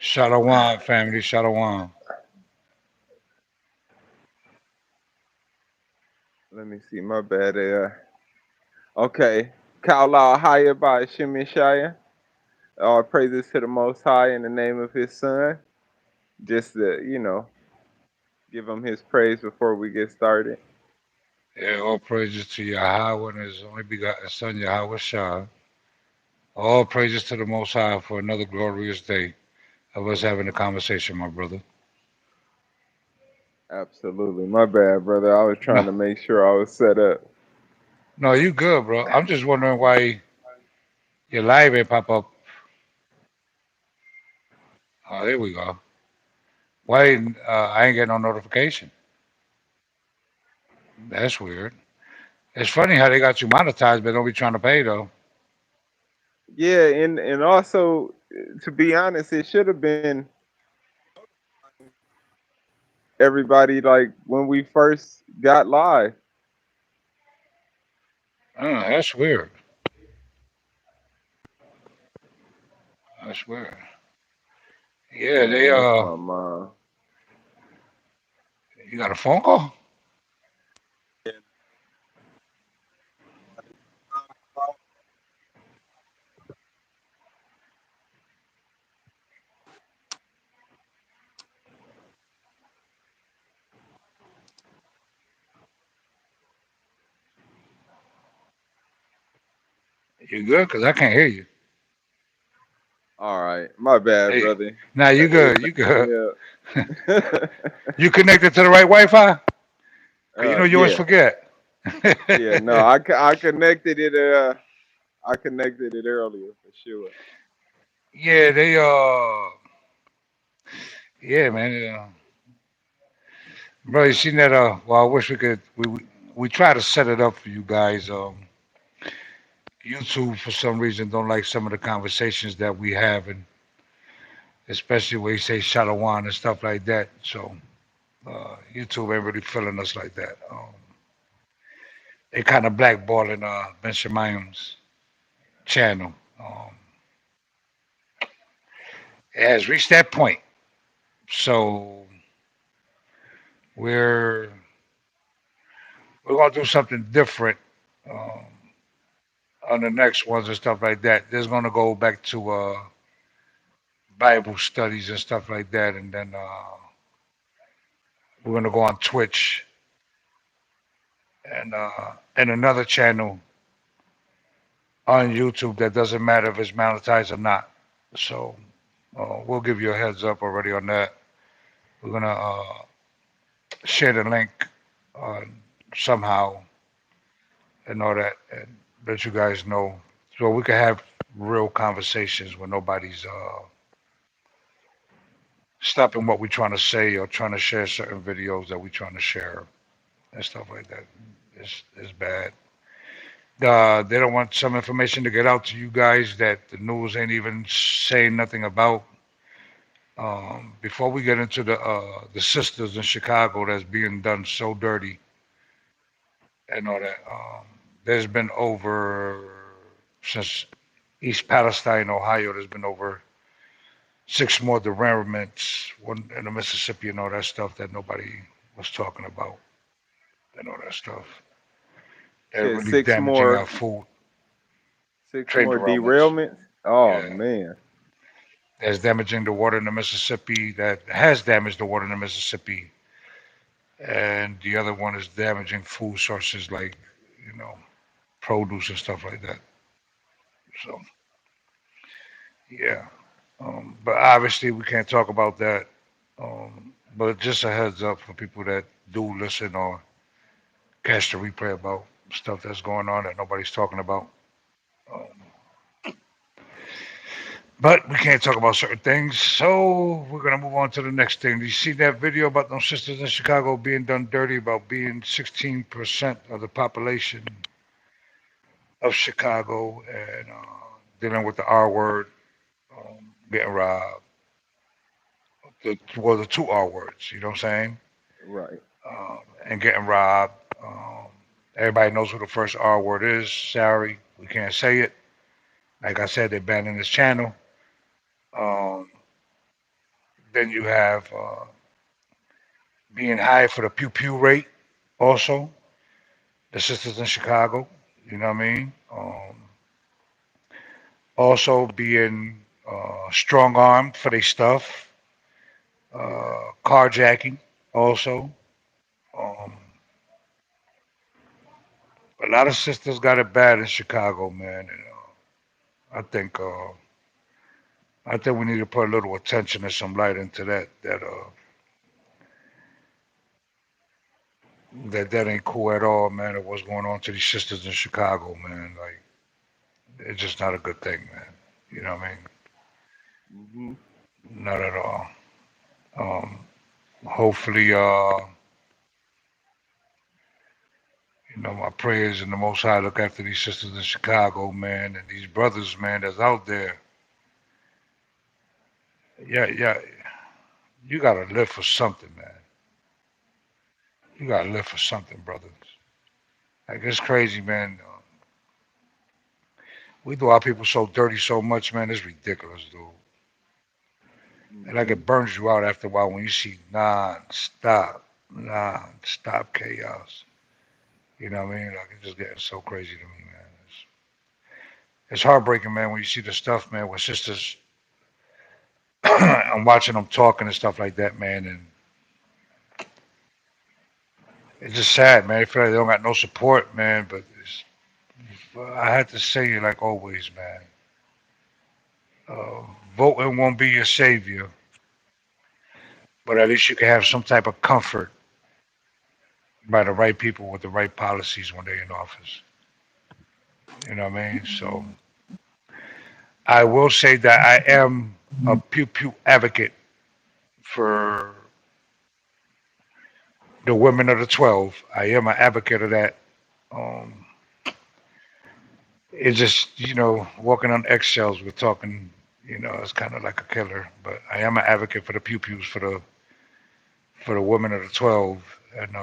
Shalom, family. Shalom. Let me see. My bad. Okay. Kala Haya by Shemishaya. All praises to the Most High in the name of His Son. Just to, give Him His praise before we get started. Yeah, all praises to Yahweh and His only begotten Son, Yahweh Shah. All praises to the Most High for another glorious day of us having a conversation, my brother. Absolutely. My bad, brother. I was No, trying to make sure I was set up. no, you good, bro. I'm just wondering why your live ain't pop up. Oh, there we go. Why I ain't getting no notification? That's weird. It's funny how they got you monetized, but don't be trying to pay though. Yeah, and also, to be honest, it should have been everybody like when we first got live. That's weird. That's weird. Yeah, they Man, that's my mom. you got a phone call? You good? Cause I can't hear you. All right, my bad, Hey, brother. now you It good? You good? yeah. You connected to the right Wi-Fi? Cause you know you always Yeah, forget. yeah. No, I connected it. I connected it earlier for sure. Yeah, they yeah, man. Bro, you seen that? Well, I wish we could. We try to set it up for you guys. YouTube for some reason don't like some of the conversations that we have, and especially where you say Shalawan and stuff like that. So YouTube ain't really feeling us like that. They kind of blackballing Banshamayam's channel. It has reached that point. So we're we're gonna do something different um, on the next ones and stuff like that. There's gonna go back to Bible studies and stuff like that, and then we're gonna go on Twitch and another channel on YouTube that doesn't matter if it's monetized or not. So we'll give you a heads up already on that. We're gonna share the link somehow and all that, and let you guys know so we can have real conversations when nobody's stopping what we're trying to say or trying to share certain videos that we're trying to share and stuff like that. It's bad. They don't want some information to get out to you guys that the news ain't even saying nothing about. Before we get into the sisters in Chicago that's being done so dirty and all that, there's been over since East Palestine, Ohio. There's been over six more derailments, one in the Mississippi and all that stuff that nobody was talking about and all that stuff. They're Said really damaging our food six train more derailments. derailments. Oh Yeah, man, that's damaging the water in the Mississippi. That has damaged the water in the Mississippi, and the other one is damaging food sources like you know produce and stuff like that. So yeah, but obviously we can't talk about that. But just a heads up for people that do listen or catch the replay about stuff that's going on that nobody's talking about. Um, but we can't talk about certain things, so we're gonna move on to the next thing. Do you see that video about those sisters in Chicago being done dirty about being 16% of the population of Chicago and dealing with the R word, getting robbed? Well, the two R words, you know what I'm saying? right. And getting robbed. Everybody knows who the first R word is. Sorry, we can't say it. Like I said, they're banning this channel. Um, Then you have being high for the pew pew rate. Also, the sisters in Chicago. You know what I mean? Also being strong armed for their stuff. Carjacking. Also, um, a lot of sisters got it bad in Chicago, man. And, I think uh, I think we need to put a little attention and some light into that. That ain't cool at all, man. Of what's going on to these sisters in Chicago, man. Like it's just not a good thing, man. You know what I mean? Hmm. Not at all. Um, hopefully, my prayers and the Most High look after these sisters in Chicago, man, and these brothers, man, that's out there. Yeah, yeah, you gotta live for something, man. You gotta live for something, brothers. Like it's crazy, man. We do our people so dirty so much, man. It's ridiculous, dude. And like Hmm. it burns you out after a while when you see non-stop chaos. You know what I mean? Like it's just getting so crazy to me, man. It's heartbreaking, man, when you see the stuff, man, with sisters. I'm watching them talking and stuff like that, man, and it's just sad, man. I feel like they don't got no support, man. But I had to say it like always, man. Uh, Voting won't be your savior, but at least you can have some type of comfort by the right people with the right policies when they're in office. You know what I mean? So I will say that I am a pew pew advocate for the women of the 12. I am an advocate of that. Um, it's just, walking on eggshells with talking, it's kind of like a killer. But I am an advocate for the pew pews for the women of the 12. And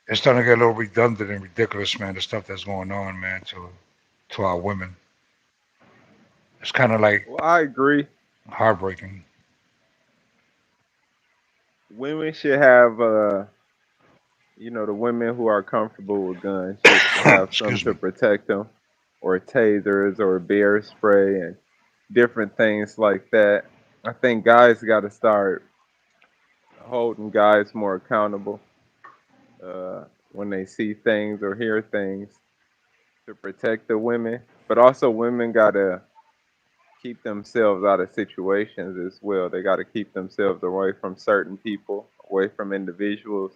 it's starting to get a little redundant and ridiculous, man, the stuff that's going on, man, to our women. It's kind of like Well, I agree. heartbreaking. Women should have, the women who are comfortable with guns should have some Excuse to me. protect them, or tasers, or bear spray, and different things like that. I think guys got to start holding guys more accountable when they see things or hear things to protect the women. But also, women got to keep themselves out of situations as well. They got to keep themselves away from certain people, away from individuals.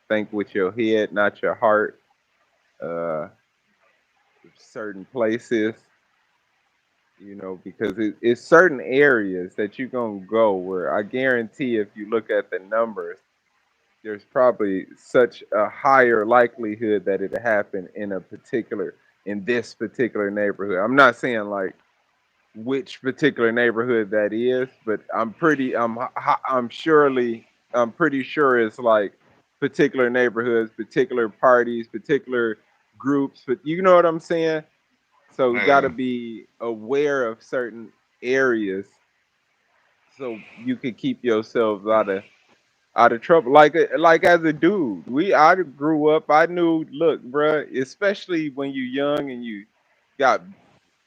Think with your head, not your heart. Uh, Certain places, because it's certain areas that you're going to go where I guarantee if you look at the numbers, there's probably such a higher likelihood that it happened in this particular neighborhood. I'm not saying like which particular neighborhood that is, but I'm pretty sure it's like particular neighborhoods, particular parties, particular groups, but you know what I'm saying? So we got to Yeah. be aware of certain areas so you can keep yourselves out of trouble. Like as a dude, I grew up. I knew. Look, bruh, especially when you young and you got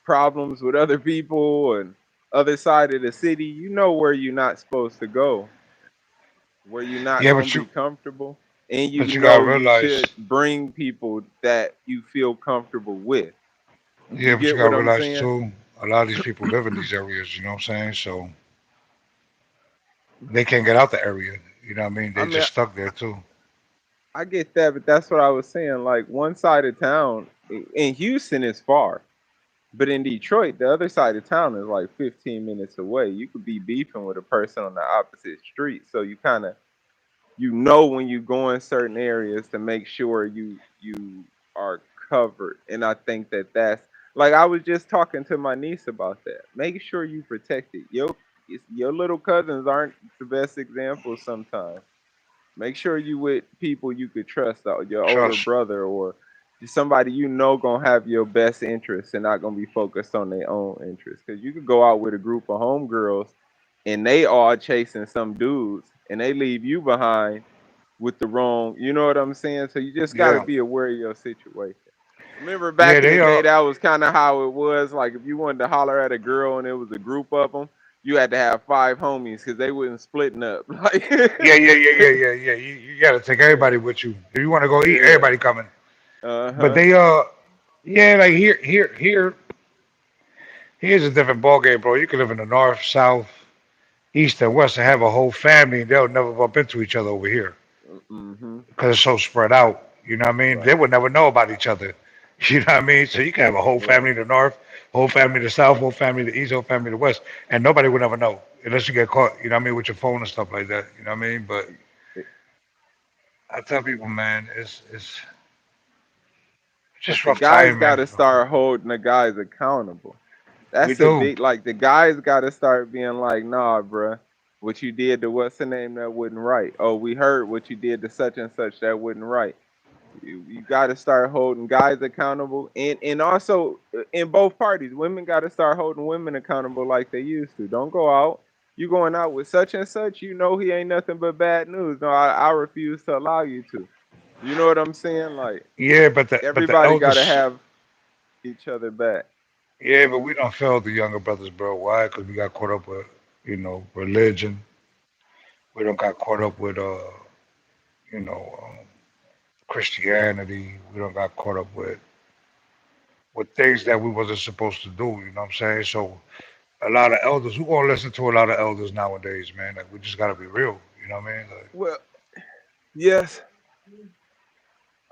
problems with other people and other side of the city. You know where you're not supposed to go, where you're not Yeah, gonna be comfortable, and you but you gotta know you realize, should bring people that you feel comfortable with. yeah, You but you get gotta what I'm realize saying? too, a lot of these people live in these areas, you know what I'm saying? So they can't get out the area. You know what I mean? I They mean, just stuck there too. I get that, but that's what I was saying. Like one side of town in Houston is far, but in Detroit, the other side of town is like 15 minutes away. You could be beefing with a person on the opposite street, so you kind of when you go in certain areas to make sure you are covered. And I think that's like I was just talking to my niece about that. Make sure you protect it. Your little cousins aren't the best examples sometimes. Make sure you with people you could trust, your older Trust. brother or just somebody you know gonna have your best interests and not gonna be focused on their own interests. Because you could go out with a group of homegirls. and they all chasing some dudes, and they leave you behind with the wrong. You know what I'm saying? So you just got to Yeah, be aware of your situation. Remember yeah, back in the they day, are. that was kind of how it was. Like if you wanted to holler at a girl and it was a group of them, you had to have five homies because they wasn't splitting up. Like, Yeah. You got to take yeah, everybody with you. If you want to go eat, yeah, everybody coming. uh But huh. yeah, like here's a different ball game, bro. You can live in the north, south, east, and west, and have a whole family, and they'll never bump into each other over here Mm-hmm. because it's so spread out. You know what I mean? They Right, would never know about each other. You know what I mean? So you can have a whole right. family in the north, whole family in the south, whole family in the east, whole family in the west, and nobody would ever know unless you get caught. You know what I mean? With your phone and stuff like that. You know what I mean? But I tell people, man, it's just But the rough guys time, got man. to start holding the guys accountable. We That's a do. big, like, the guys got to start being like, nah, bruh, what you did to what's the name that wasn't right. Oh, we heard what you did to such and such that wasn't right. You got to start holding guys accountable, and also in both parties, women got to start holding women accountable like they used to. Don't go out. You going out with such and such, you know he ain't nothing but bad news. No, I refuse to allow you to. You know what I'm saying? Like Yeah, but the everybody got to elders. have each other back. Yeah, but we don't fail the younger brothers, bro. Why? Because we got caught up with, religion. We don't got caught up with, you know, Christianity. We don't got caught up with things that we wasn't supposed to do. You know what I'm saying? So a lot of elders, who gonna listen to a lot of elders nowadays, man? Like we just gotta be real. You know what I mean? Like, Well, yes.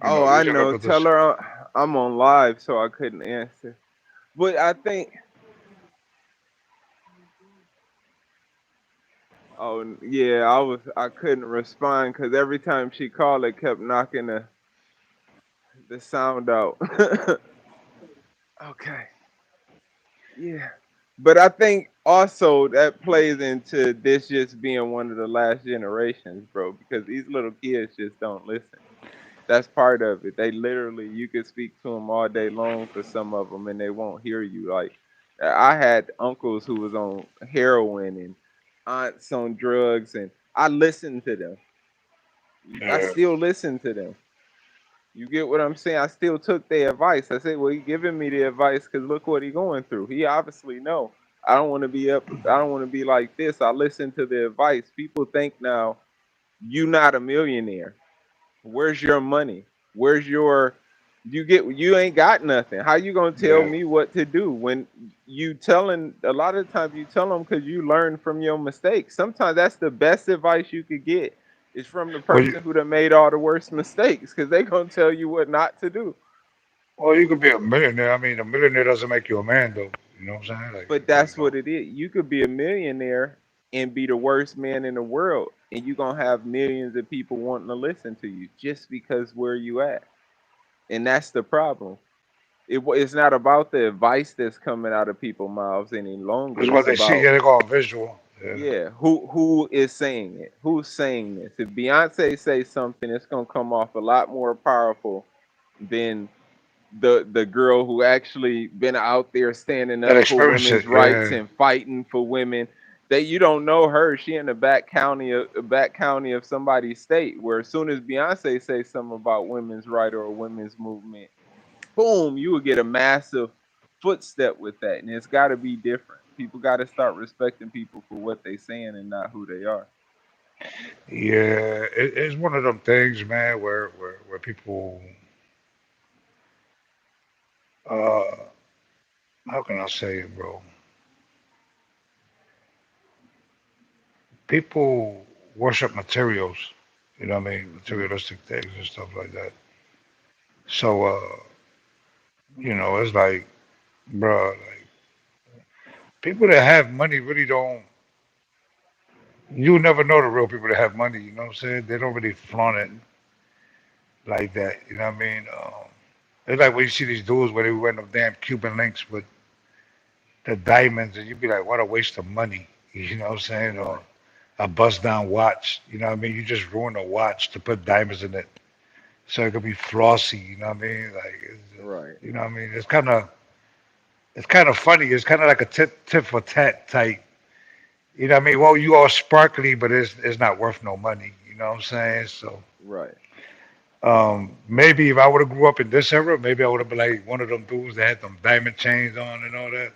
Oh, the I younger know. Tell brothers. her I'm on live, so I couldn't answer. But I think, oh yeah, I couldn't respond because every time she called, it kept knocking the sound out. Okay, yeah. But I think also that plays into this just being one of the last generations, bro, because these little kids just don't listen. That's part of it. They literally, you could speak to them all day long for some of them, and they won't hear you. Like I had uncles who was on heroin and aunts on drugs, and I listened to them. I Yeah. still listen to them. You get what I'm saying? I still took their advice. I said, "Well, he giving me the advice because look what he going through. He obviously know I don't want to be up. I don't want to be like this. I listen to the advice. People think now you not a millionaire. Where's your money? Where's your you ain't got nothing. How you gonna tell Yeah. me what to do when you telling a lot of times you tell them because you learn from your mistakes. Sometimes that's the best advice you could get is from the Well, you, person who done made all the worst mistakes because they gonna tell you what not to do. well, you could be a millionaire. I mean, a millionaire doesn't make you a man, though. You know what I'm saying? Like, But that's what it is. You could be a millionaire and be the worst man in the world, and you gonna have millions of people wanting to listen to you just because where you at. And that's the problem. It's not about the advice that's coming out of people's mouths any longer. because It's what they see, about, yeah, they go on visual. Yeah. yeah, who is saying it? Who's saying this? If Beyonce says something, it's gonna come off a lot more powerful than the girl who actually been out there standing That up for experience women's it, rights yeah. and fighting for women. That you don't know her. She in the back county of somebody's state. Where as soon as Beyonce says something about women's right or a women's movement, boom, you would get a massive footstep with that. And it's got to be different. People got to start respecting people for what they saying and not who they are. Yeah, it's one of them things, man, where people, uh, how can I say it, bro? People worship materials. You know what I mean? Mm. Materialistic things and stuff like that. So, it's like, bro, like people that have money really don't. You never know the real people that have money. You know what I'm saying? They don't really flaunt it Mm-hmm. like that. You know what I mean? It's like when you see these dudes where they wear them damn Cuban links with the diamonds, and you be like, what a waste of money. You know what I'm saying? Or Right. a bust down watch. You know what I mean? You just ruin a watch to put diamonds in it, so it could be flossy. You know what I mean? Like, Right. you know what I mean? It's kind of funny. It's kind of like a tit for tat type You know what I mean? Well, you all sparkly, but it's not worth no money. You know what I'm saying? So Right. maybe if I would have grew up in this era, maybe I would have been like one of them dudes that had them diamond chains on and all that.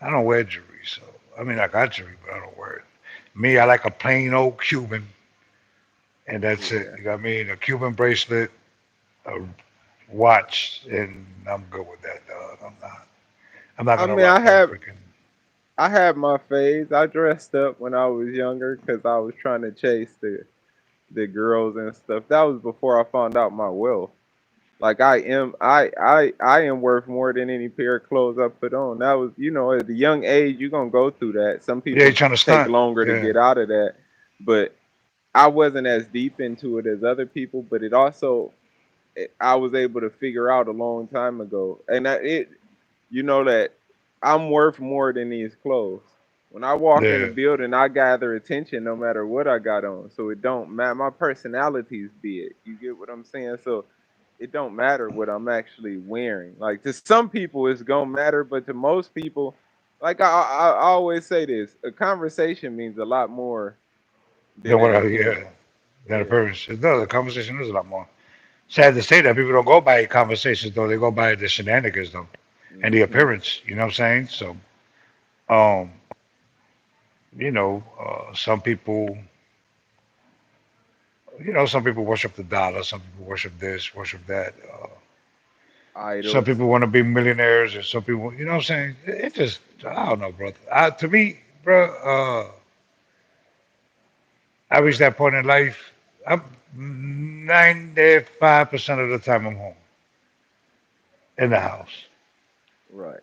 I don't wear jewelry, so I mean I got jewelry, but I don't wear it. Me, I like a plain old Cuban, and that's it. Yeah. You know what I mean? A Cuban bracelet, a watch, and I'm good with that, dog. I'm not I gonna mean, rock no freaking. I had my phase. I dressed up when I was younger because I was trying to chase the girls and stuff. That was before I found out my wealth. Like I am worth more than any pair of clothes I put on. That was, at a young age you're gonna go through that. Some Yeah, you people trying to take stunt? longer to Yeah, get out of that, but I wasn't as deep into it as other people. But it also, I was able to figure out a long time ago, and that I'm worth more than these clothes. When I walk in a yeah. building, I gather attention no matter what I got on. So it don't matter. My personality's big. You get what I'm saying? So it don't matter what I'm actually wearing. Like to some people, it's gonna matter, but to most people, like I always say this: a conversation means a lot more Then than what? an Yeah, appearance. that Yeah. appearance. It does. The conversation is a lot more. Sad to say that people don't go by conversations though. They go by the shenanigans though, and the Hmm. appearance. You know what I'm saying? So, um, some people, some people worship the dollar. Some people worship this, worship that. Some Idols. people want to be millionaires, and some people, you know what I'm saying? It just, I don't know, brother. To me, bro, I reached that point in life. I'm 95% of the time I'm home in the house. Right.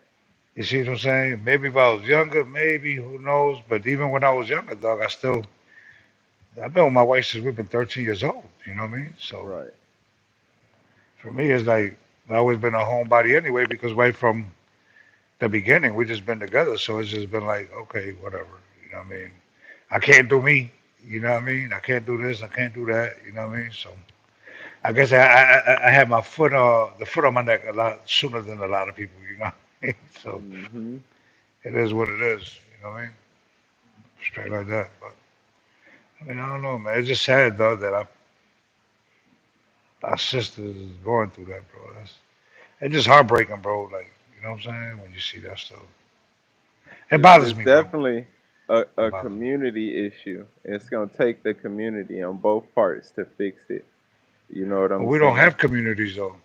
You see what I'm saying? Maybe if I was younger, maybe who knows? But even when I was younger, dog, I've been with my wife since we've been 13 years old. You know what I mean? So Right. for me, it's like I've always been a homebody anyway because right from the beginning, we just been together. So it's just been like, okay, whatever. You know what I mean? I can't do me. You know what I mean? I can't do this. I can't do that. You know what I mean? So I guess I had my foot the foot on my neck a lot sooner than a lot of people. You know what I mean? So Hmm. it is what it is. You know what I mean? Straight like that. But I mean, I don't know, man. It's just sad though that our sisters is going through that, bro. It's just heartbreaking, bro. Like, you know what I'm saying? When you see that stuff, it bothers It's me, bro. definitely It a bothers me. community issue. It's gonna take the community on both parts to fix it. You know what But I'm we don't saying? have communities though.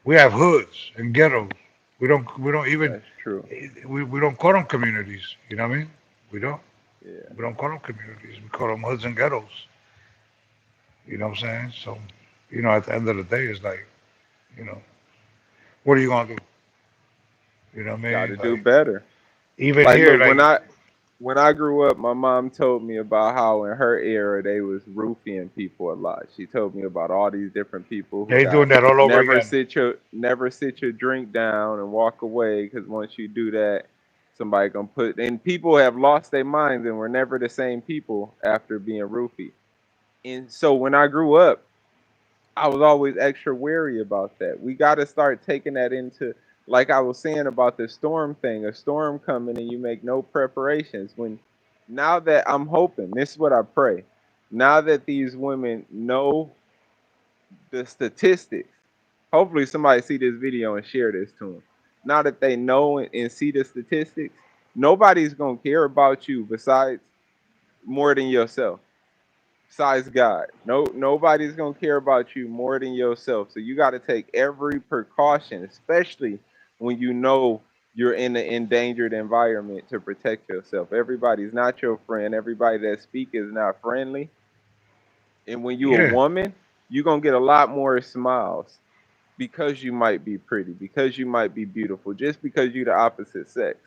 We have hoods and ghettos. We don't even That's true. we don't call them communities. You know what I mean? We don't. Yeah. We don't call them communities. We call them hoods and ghettos. You know what I'm saying? So, at the end of the day, it's like, you know, what are you gonna do? You know what I Got mean? to do Like better. even Like, here, look, like when I grew up, my mom told me about how in her era they was roofing people a lot. She told me about all these different people who they got doing that all over again. never sit your drink down and walk away because once you do that, somebody gonna put and people have lost their minds and were never the same people after being roofied. And so when I grew up, I was always extra wary about that. We got to start taking that into, like I was saying about the storm thing, a storm coming and you make no preparations. When now that I'm hoping, this is what I pray. Now that these women know the statistics, hopefully somebody see this video and share this to them. Now that they know and see the statistics, nobody's gonna care about you besides more than yourself besides God. Nobody's gonna care about you more than yourself. So you got to take every precaution, especially when you know you're in an endangered environment to protect yourself. Everybody's not your friend. Everybody that speak is not friendly. And when you a Yeah, woman, you're gonna get a lot more smiles because you might be pretty, because you might be beautiful, just because you're the opposite sex.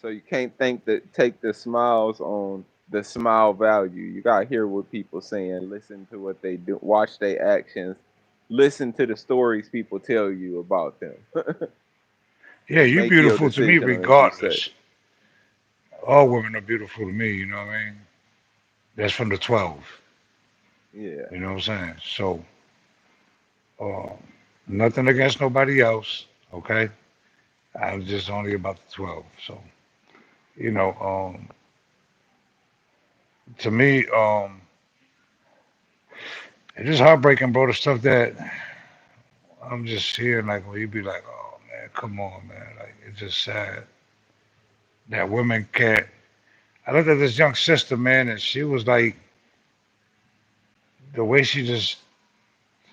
So you can't think that take the smiles on the smile value. You gotta hear what people saying, listen to what they do, watch their actions, listen to the stories people tell you about them, yeah. and You make your beautiful to me decision on what you say. regardless. All women are beautiful to me. You know what I mean? That's from the 12. Yeah, You know what I'm saying? So, uh, nothing against nobody else. Okay, I was just only about the 12. So, You know, to me, it's just heartbreaking, bro. The stuff that I'm just hearing, like when you be like, oh man, come on, man. Like it's just sad that women can't. I looked at this young sister, man, and she was like, the way she just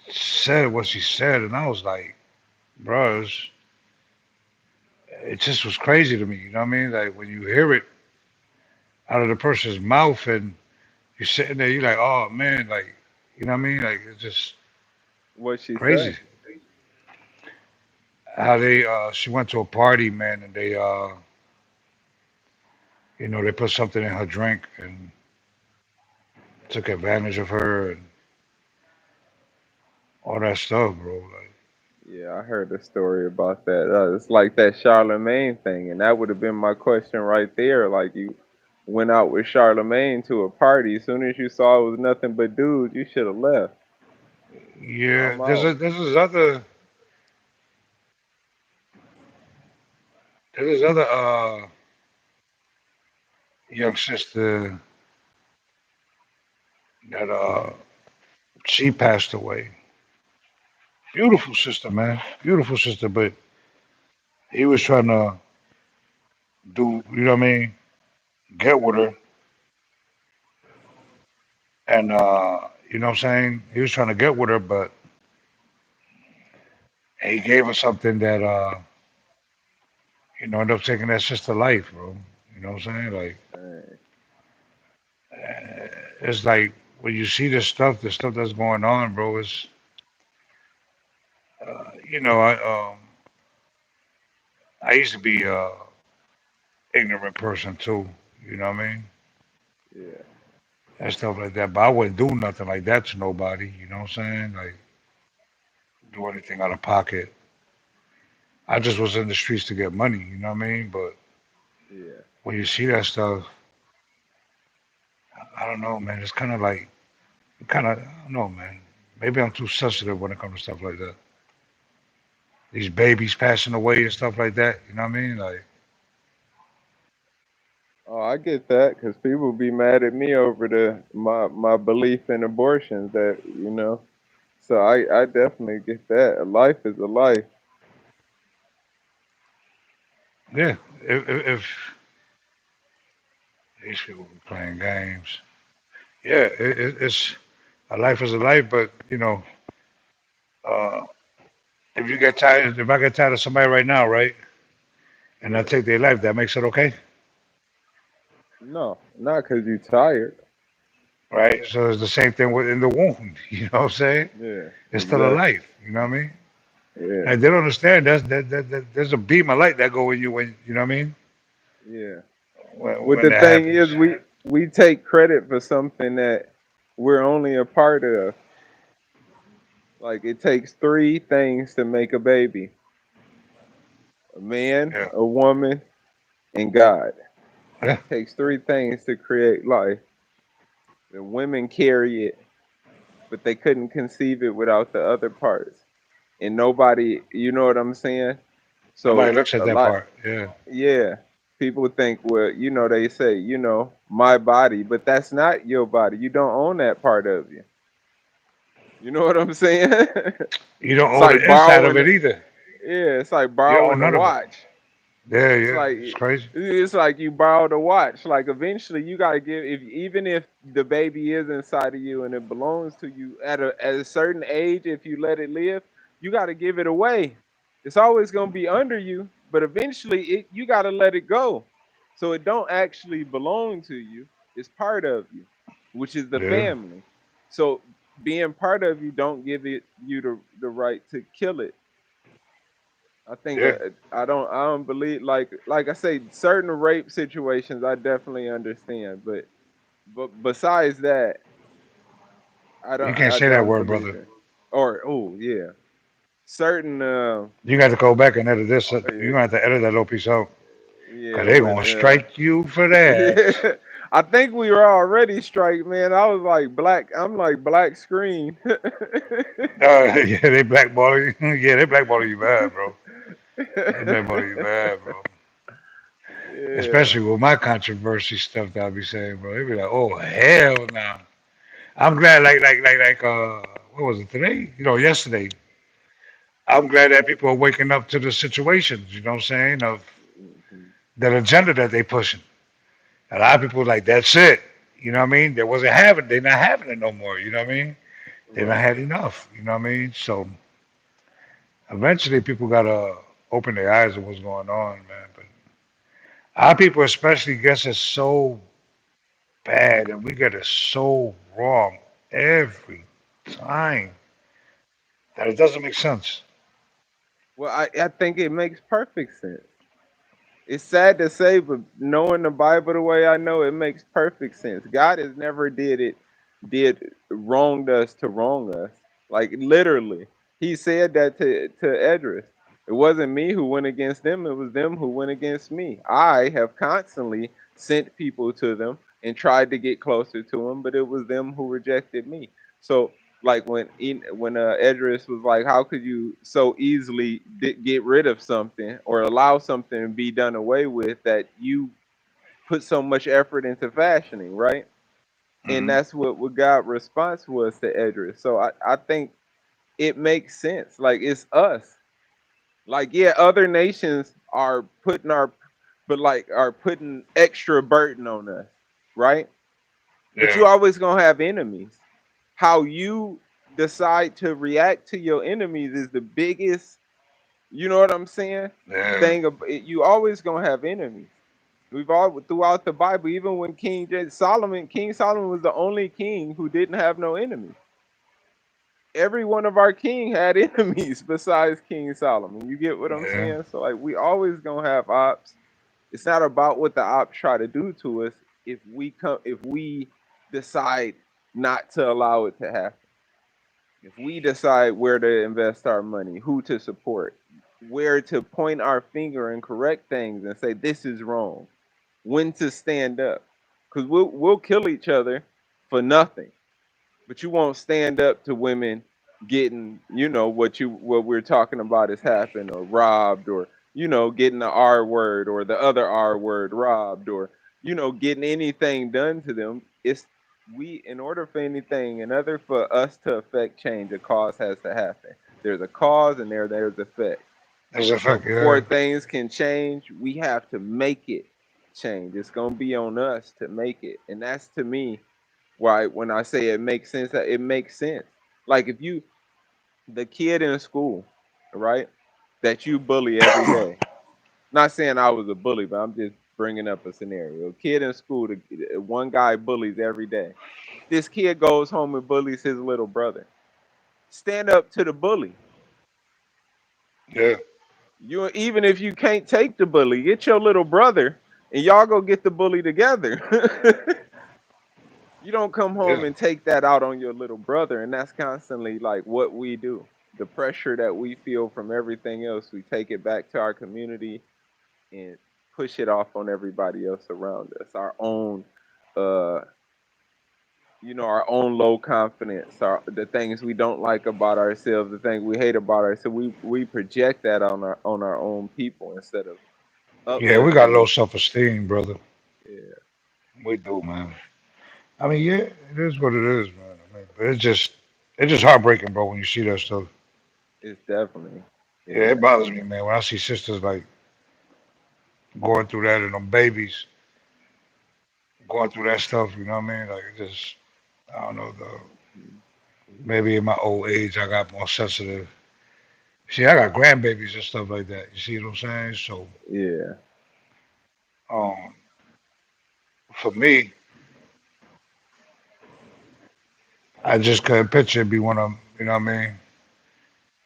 said what she said, and I was like, bro, it just was crazy to me. You know what I mean? Like when you hear it out of the person's mouth, and you're sitting there, you're like, oh man, like you know what I mean? Like it's just What she say? crazy how they. She went to a party, man, and they, they put something in her drink and took advantage of her and all that stuff, bro. Like, Yeah, I heard a story about that. It's like that Charlemagne thing, and that would have been my question right there. Like you went out with Charlemagne to a party. As soon as you saw it was nothing but dudes, you should have left. yeah, I'm out. there's this other young sister that she passed away. Beautiful sister, man. Beautiful sister, but he was trying to do, you know what I mean, get with her and you know what I'm saying? He was trying to get with her, but he gave her something that ended up taking that sister life, bro. You know what I'm saying? Like Dang. it's like when you see this stuff, the stuff that's going on, bro, it's I used to be a ignorant person too. You know what I mean? Yeah, And stuff like that. But I wouldn't do nothing like that to nobody. You know what I'm saying? Like do anything out of pocket. I just was in the streets to get money. You know what I mean? But yeah. when you see that stuff, I don't know, man. It's I don't know, man. Maybe I'm too sensitive when it comes to stuff like that. These babies passing away and stuff like that. You know what I mean? Like, Oh, I get that because people be mad at me over my belief in abortions. So I definitely get that. A life is a life. yeah. If these people be playing games, yeah, it's a life is a life. But uh, if I get tired of somebody right now, right, and I Yeah. take their life, that makes it okay, No, not because you tired. right? So it's the same thing within the womb. You know what I'm saying? Yeah, It's still a exactly. life. You know what I mean? Yeah, Like they don't understand that there's a beam of light that go in you when you know what I mean yeah. What when the that thing happens. is, we take credit for something that we're only a part of. Like it takes three things to make a baby: a man, Yeah, a woman, and God. yeah. Takes three things to create life. The women carry it, but they couldn't conceive it without the other parts. And nobody, you know what I'm saying? Nobody So looks at a that lot, part. Yeah, yeah. People think, well, they say, my body, but that's not your body. You don't own that part of you. You know what I'm saying? you don't It's own like the inside of borrowing, it either. yeah, it's like You don't own borrowing a none of it. watch. Yeah, It's yeah. like It's crazy. you borrowed a watch. Like eventually you gotta give if even if the baby is inside of you and it belongs to you at a certain age, if you let it live, you gotta give it away. It's always gonna be under you, but eventually you gotta let it go. So it don't actually belong to you. It's part of you, which is the Yeah, family. So being part of you don't give it you the right to kill it. I think yeah. I don't believe like I say certain rape situations I definitely understand, but besides that I You don't can't I say that don't word, believe brother. in or oh yeah certain You got to go back and edit this. You yeah, gonna have to edit that little piece out, cause yeah they when gonna strike you for that. yeah I think we were already strike man I was like black I'm like black screen Yeah, they blackballing you. Yeah, they blackballing you bad, bro. They blackballing you bad, bro. Yeah. Especially with my controversy stuff that I be saying, bro. They be like, "Oh hell no!" I'm glad, what was it today? Yesterday. I'm glad that people are waking up to the situations. You know what I'm saying? Of Mhm. that agenda that they pushing. A lot of people like that's it. You know what I mean? They wasn't having. They're not having it no more. You know what I mean? They not Right. had enough. You know what I mean? So eventually, people gotta open their eyes to what's going on, man. But our people, especially, gets it so bad, and we get it so wrong every time that it doesn't make sense. Well, I think it makes perfect sense. It's sad to say, but knowing the Bible the way I know, it makes perfect sense. God has never did wronged us to wrong us. Like literally, He said that to Edris. It wasn't me who went against them; it was them who went against me. I have constantly sent people to them and tried to get closer to them, but it was them who rejected me. So like when Edris was like, "How could you so easily get rid of something or allow something to be done away with that you put so much effort into fashioning, right?" And Hmm. that's what God's response was to Edris. So I think it makes sense. Like it's us. Like yeah, other nations are putting are putting extra burden on us, right? But you Yeah, always gonna have enemies. How you decide to react to your enemies is the biggest, you know what I'm saying? yeah, Thing you always gonna have enemies. We've all throughout the Bible, even when King Solomon was the only king who didn't have no enemies. Every one of our king had enemies besides King Solomon. You get what I'm yeah. saying? So like we always gonna have ops. It's not about what the ops try to do to us if we decide not to allow it to happen. If we decide where to invest our money, who to support, where to point our finger and correct things and say this is wrong, when to stand up, because we'll kill each other for nothing, but you won't stand up to women getting, what we're talking about has happened or robbed or getting the R word or the other R word robbed or getting anything done to them. It's we in order for anything, in order for us to affect change, a cause has to happen. There's a cause and there's effect. That's a So fact. before Yeah, things can change, we have to make it change. It's gonna be on us to make it. And that's to me why when I say it makes sense, that it makes sense. Like if you the kid in school, right, that you bully every day. Not saying I was a bully, but I'm just bringing up a scenario. A kid in school, one guy bullies every day. This kid goes home and bullies his little brother. Stand up to the bully. yeah, You even if you can't take the bully, get your little brother and y'all go get the bully together. You don't come yeah. home and take that out on your little brother, and that's constantly like what we do. The pressure that we feel from everything else, we take it back to our community and push it off on everybody else around us. Uh, our own low confidence, the things we don't like about ourselves, the things we hate about ourselves. We project that on our own people instead of Yeah, we got uplifting low it. self-esteem, brother. Yeah, We do, man. I mean, yeah, it is what it is, man. I mean, but it's just heartbreaking, bro, when you see that stuff. it's definitely, Yeah, it yeah, bothers me, man. When I see sisters like going through that and them babies going through that stuff, you know what I mean? Like, it just, I don't know, though. mhm, Maybe in my old age, I got more sensitive. See, I got grandbabies and stuff like that. You see what I'm saying? So, yeah, um, for me, I just couldn't picture it be one of, you know what I mean?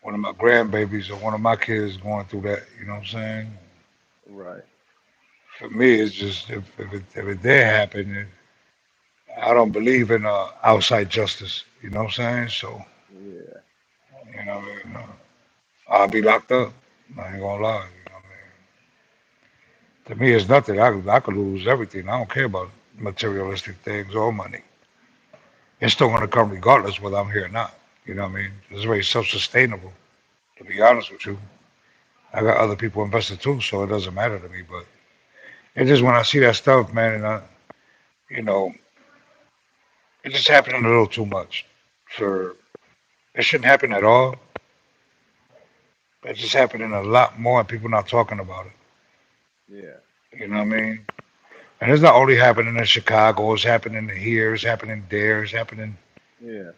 One of my grandbabies or one of my kids going through that. You know what I'm saying? right, For me, it's just if it did happen, I don't believe in outside justice. You know what I'm saying? So, yeah, you know, what I mean? I'll be locked up. I ain't gonna lie. You know what I mean? To me, it's nothing. I could lose everything. I don't care about materialistic things or money. It's still gonna come regardless whether I'm here or not. You know what I mean? It's very self-sustainable. To be honest with you, I got other people invested too, so it doesn't matter to me. But It's just when I see that stuff, man, and you know, it's just happening a little too much. For it shouldn't happen at all. It's just happening a lot more, and people not talking about it. Yeah, You know what I mean? And it's not only happening in Chicago. It's happening here. It's happening there. It's happening yeah,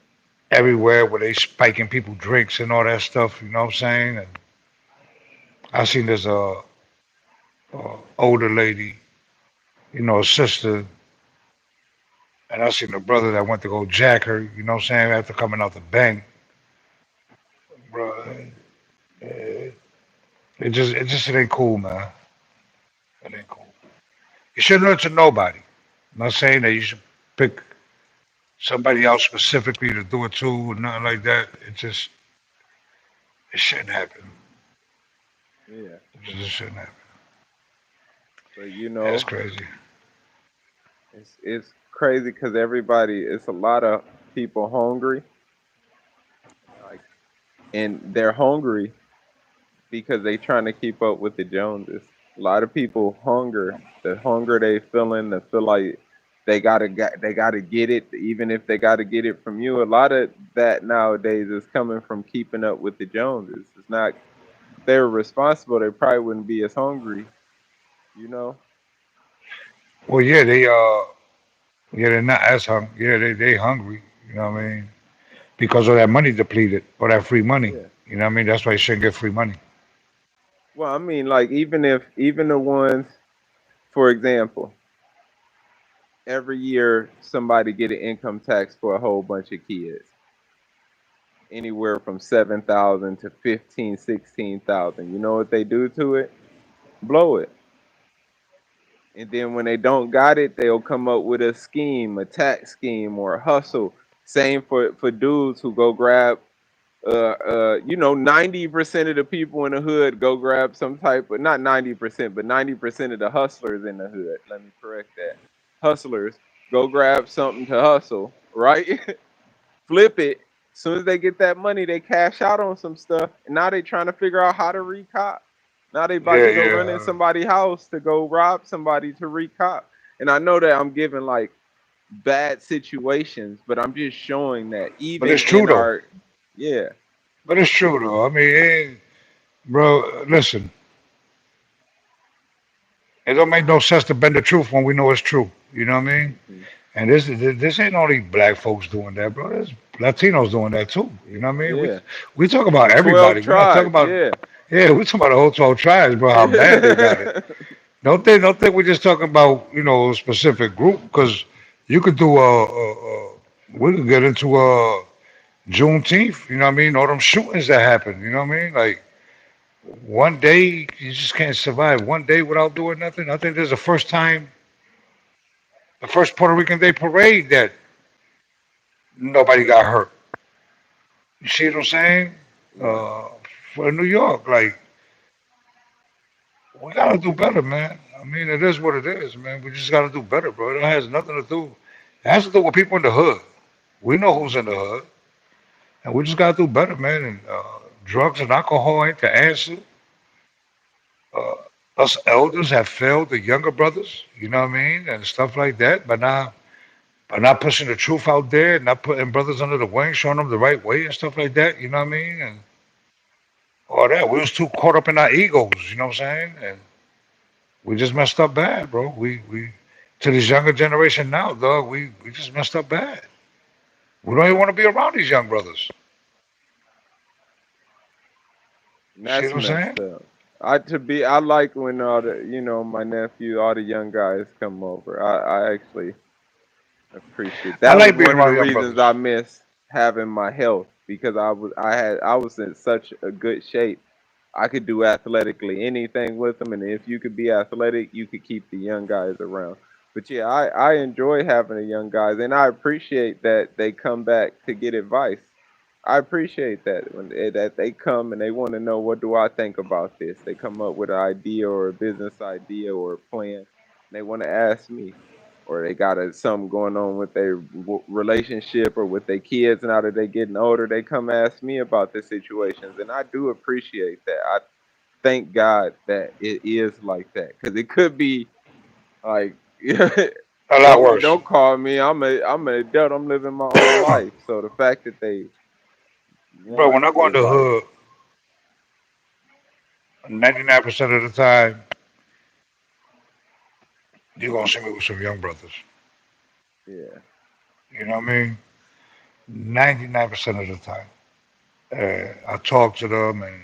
everywhere where they spiking people drinks and all that stuff. You know what I'm saying? And I seen this older lady, a sister, and I seen a brother that went to go jack her. You know what I'm saying? After coming out the bank, bro. It ain't cool, man. It ain't cool. You shouldn't hurt to nobody. I'm not saying that you should pick somebody else specifically to do it to or nothing like that. It shouldn't happen. yeah. It just shouldn't happen. But you That's know, crazy. it's crazy because everybody, it's a lot of people hungry, like, and they're hungry because they trying to keep up with the Joneses. A lot of people the hunger they feeling, they feel like they gotta get it, even if they gotta get it from you. A lot of that nowadays is coming from keeping up with the Joneses. It's not if they were responsible, they probably wouldn't be as hungry, you know? Well, yeah, they're not as hungry. Yeah, they hungry. You know what I mean? Because of that money depleted or that free money. Yeah. You know what I mean? That's why you shouldn't get free money. Well, I mean, like even the ones, for example, every year somebody get an income tax for a whole bunch of kids, anywhere from 7,000 to 15, 16,000. You know what they do to it? Blow it. And then when they don't got it, they'll come up with a scheme, a tax scheme or a hustle. Same for dudes who go grab 90% of the people in the hood go grab some type of, not 90%, but 90% of the hustlers in the hood. Let me correct that. Hustlers go grab something to hustle, right? Flip it. As soon as they get that money, they cash out on some stuff. And now they trying to figure out how to recop. Now they about Yeah, to go run in yeah. somebody's house to go rob somebody to recop. And I know that I'm giving like bad situations, but I'm just showing that But even it's true in though. our, yeah, But it's true though. I mean, bro, listen. It don't make no sense to bend the truth when we know it's true. You know what I mean? hmm, And this ain't only black folks doing that, bro. There's Latinos doing that too. You know what I mean? yeah, We talk about the 12 everybody. We're not talking tribes, about yeah. yeah. We talking about the whole 12 tribes, bro. How bad they got it. Yeah. Don't think we're just talking about a specific group because you could do we could get into Juneteenth. You know what I mean? All them shootings that happen. You know what I mean? Like one day you just can't survive one day without doing nothing. I think there's the first Puerto Rican Day parade that nobody got hurt. You see what I'm saying? Yeah. Uh, for New York, like we gotta do better, man. I mean, it is what it is, man. We just gotta do better, bro. It has nothing to do. It has to do with people in the hood. We know who's in the hood, and we just gotta do better, man. And drugs and alcohol ain't the answer. Uh, us elders have failed the younger brothers, you know what I mean, and stuff like that. By not pushing the truth out there, not putting brothers under the wing, showing them the right way and stuff like that, you know what I mean, and all that. We was too caught up in our egos, you know what I'm saying, and we just messed up bad, bro. We to this younger generation now, dog. We just messed up bad. We don't even want to be around these young brothers. And You see what that's I'm saying? messed up. I like when all the, my nephew, all the young guys come over. I actually appreciate. I That was like being one of the around young reasons brothers. I miss having my health because I was in such a good shape. I could do athletically anything with them, and if you could be athletic, you could keep the young guys around. But yeah, I enjoy having the young guys, and I appreciate that they come back to get advice. I appreciate that that they come and they want to know what do I think about this. They come up with an idea or a business idea or a plan. And they want to ask me, or they got something going on with their relationship or with their kids. Now that they getting older, they come ask me about the situations, and I do appreciate that. I thank God that it is like that because it could be. Like, A lot don't worse. don't call me. I'm an adult. I'm living my own life. So the fact that they Bro, when want I go in is the like, hood, 99% of the time, you're gonna see me with some young brothers. yeah. You know what I mean? 99% of the time. I talk to them and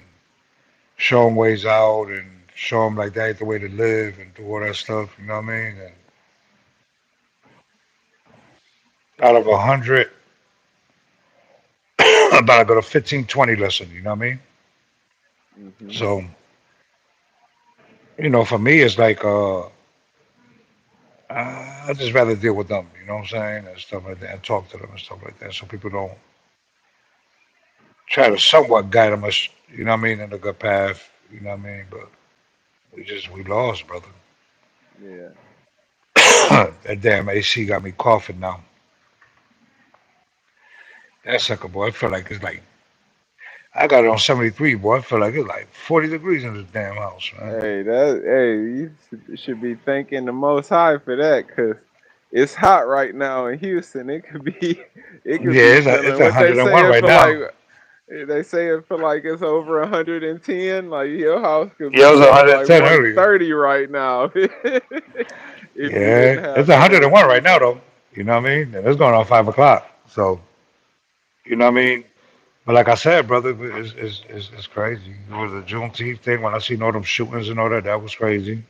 show them ways out and show them like that ain't the way to live and do all that stuff. You know what I mean? And out of 100, about I go to 15, 20 listen. You know what I mean? Mhm. So, for me, it's like I just rather deal with them. You know what I'm saying? And stuff like that, and talk to them and stuff like that, so people don't try to somewhat guide them us. You know what I mean? In a good path. You know what I mean? But we lost, brother. Yeah. That damn AC got me coughing now. That sucker boy, I feel like it's like I got it on 73, boy. I feel like it's like 40 degrees in this damn house, man. You should be thanking the Most High for that, cause it's hot right now in Houston. It could be it could Yeah, be it's feeling what they say 101 it right for like. now. They say it for like it's over 110. Like your house could be Yeah, it was feeling like 110 earlier. 130 right now if you didn't Yeah, it's have that 101 AC. right now, though. You know what I mean? And it's going on 5 o'clock. So, you know what I mean? But like I said, brother, it's crazy. It was the Juneteenth thing when I seen all them shootings and all that. That was crazy.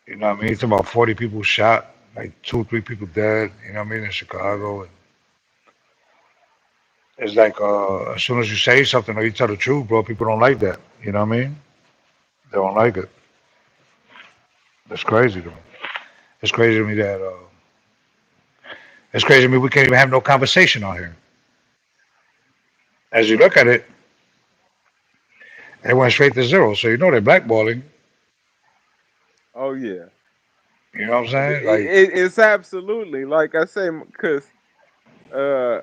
You know what I mean? It's about 40 people shot, like two, three people dead. You know what I mean? In Yeah, Chicago, and it's like as soon as you say something or you tell the truth, bro, people don't like that. You know what I mean? They don't like it. That's crazy to me. It's crazy to me that it's crazy to me we can't even have no conversation on here. As you look at it, it went straight to zero. So you know they're blackballing. oh yeah. You know what I'm saying? Like, It's absolutely like I say, cause uh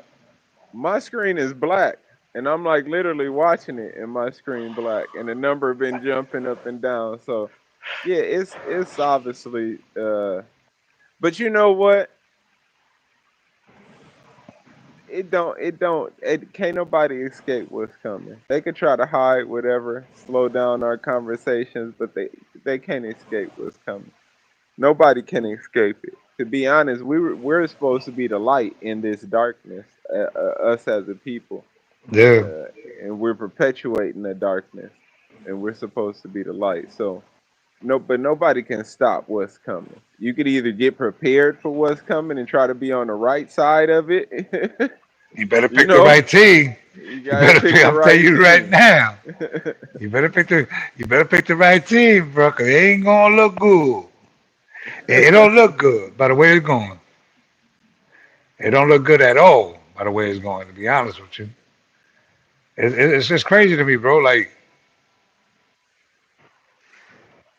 my screen is black, and I'm like literally watching it, and my screen black, and the number been jumping up and down. So yeah, it's obviously. But you know what? It can't nobody escape what's coming. They could try to hide whatever, slow down our conversations, but they can't escape what's coming. Nobody can escape it. To be honest, we're supposed to be the light in this darkness, us as a people, yeah, uh, and we're perpetuating the darkness, and we're supposed to be the light. So no, but nobody can stop what's coming. You could either get prepared for what's coming and try to be on the right side of it, you better you pick the know. right team. You You gotta better pick pick. the I'm telling right you right team. now. You better pick the. You better pick the right team, bro. Cause it ain't gonna look good. It don't look good by the way it's going. It don't look good at all by the way it's going. To be honest with you, it's just crazy to me, bro. Like,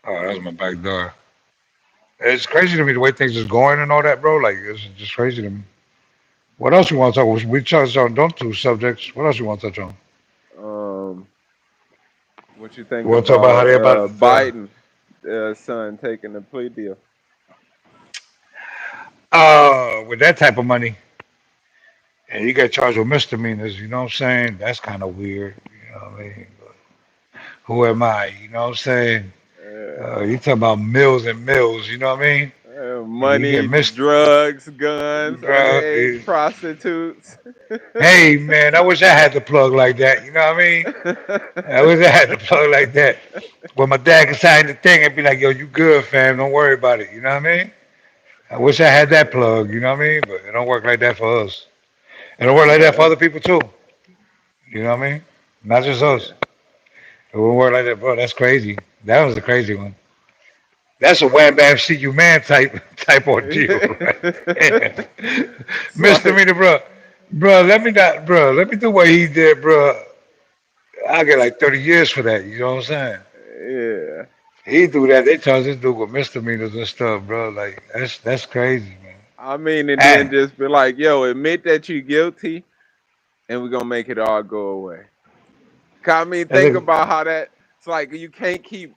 oh, that's my back door. It's crazy to me the way things is going and all that, bro. Like, it's just crazy to me. What else you want to talk? We touched on them two subjects. What else you want to touch on? um, what you You think want to talk about how about they about Biden, son, taking the plea deal? with that type of money, and you get charged with misdemeanors. You know what I'm saying? That's kind of weird. You know what I mean? But who am I? You know what I'm saying? Uh, You talking about mills and mills? You know what I mean? You get Money, missed. drugs, guns, Bro, underage prostitutes. hey man, I wish I had the plug like that. You know what I mean? I wish I had the plug like that. When my dad could sign the thing, I'd be like, "Yo, you good, fam? Don't worry about it." You know what I mean? I wish I had that plug. You know what I mean? But it don't work like that for us. It don't work like that for Yeah, other people too. You know what I mean? Not just us. yeah. It won't work like that, bro. That's crazy. That was a crazy one. That's a wham bam see you man type ordeal, right? It's like, Misdemeanor, bro. Bro, let me not, bro. Let me do what he did, bro. I get like 30 years for that. You know what I'm saying? yeah. He do that. They charge this dude with misdemeanors and stuff, bro. Like that's crazy, man. I mean, and then And just be like, yo, admit that you're guilty, and we're gonna make it all go away. 'Cause I mean, as think a, about how that. It's like you can't keep.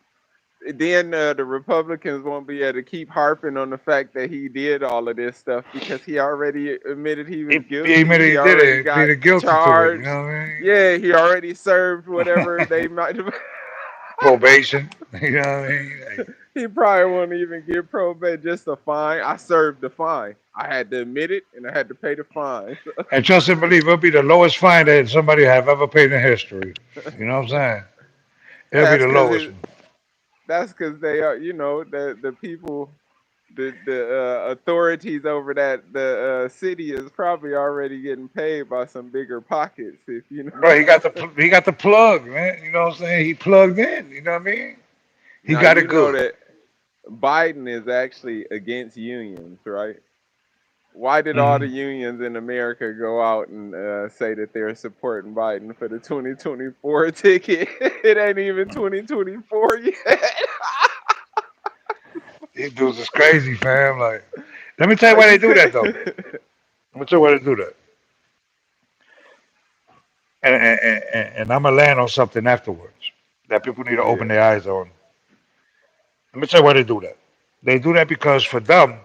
then the Republicans won't be able to keep harping on the fact that he did all of this stuff because he already admitted he was He guilty. admitted He he did already it, got pleaded guilty to it. You charged. know what I mean? Yeah, he already served whatever they might have. Probation. You know what I mean? Like, He probably won't even get probate, just a fine. I served the fine. I had to admit it and I had to pay the fine. and trust and believe, it'll be the lowest fine that somebody have ever paid in history. You know what I'm saying? It'll be That's the because lowest. they are, the people, the authorities over that the city is probably already getting paid by some bigger pockets. If you know. Bro, he got the plug, man. You know what I'm saying? He plugged in. You know what I mean? He Now got you it know good. that Biden is actually against unions, right? Why did all the Hmm. unions in America go out and say that they're supporting Biden for the 2024 ticket? It ain't even 2024 yet. These dudes is crazy, fam. Like, let me tell you Are why they you do that, though. crazy? Let me tell you why they do that. And I'm gonna land on something afterwards that people need to open Yeah. their eyes on. Let me tell you why they do that. They do that because for them,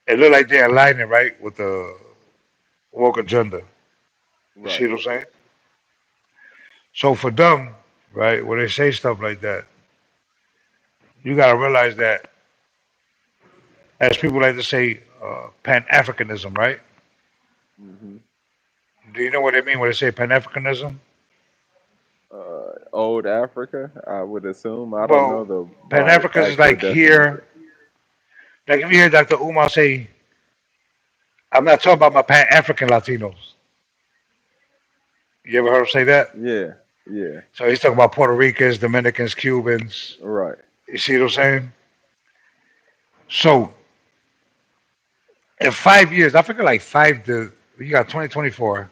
it look like they're aligning right with the woke agenda. You see Right. what I'm saying? So for them, right, when they say stuff like that, you gotta realize that, as people like to say, Pan Africanism, right? Hmm. Do you know what they mean when they say Pan Africanism? Old Africa, I would assume. I don't know Well, the Pan Africans is actual like definition. here. Like if you hear Dr. Umar say, "I'm not talking about my Pan African Latinos." You ever heard him say that? Yeah. Yeah. So he's talking about Puerto Ricans, Dominicans, Cubans. Right. You see what I'm saying? So in 5 years, I figure like five to you got 2024.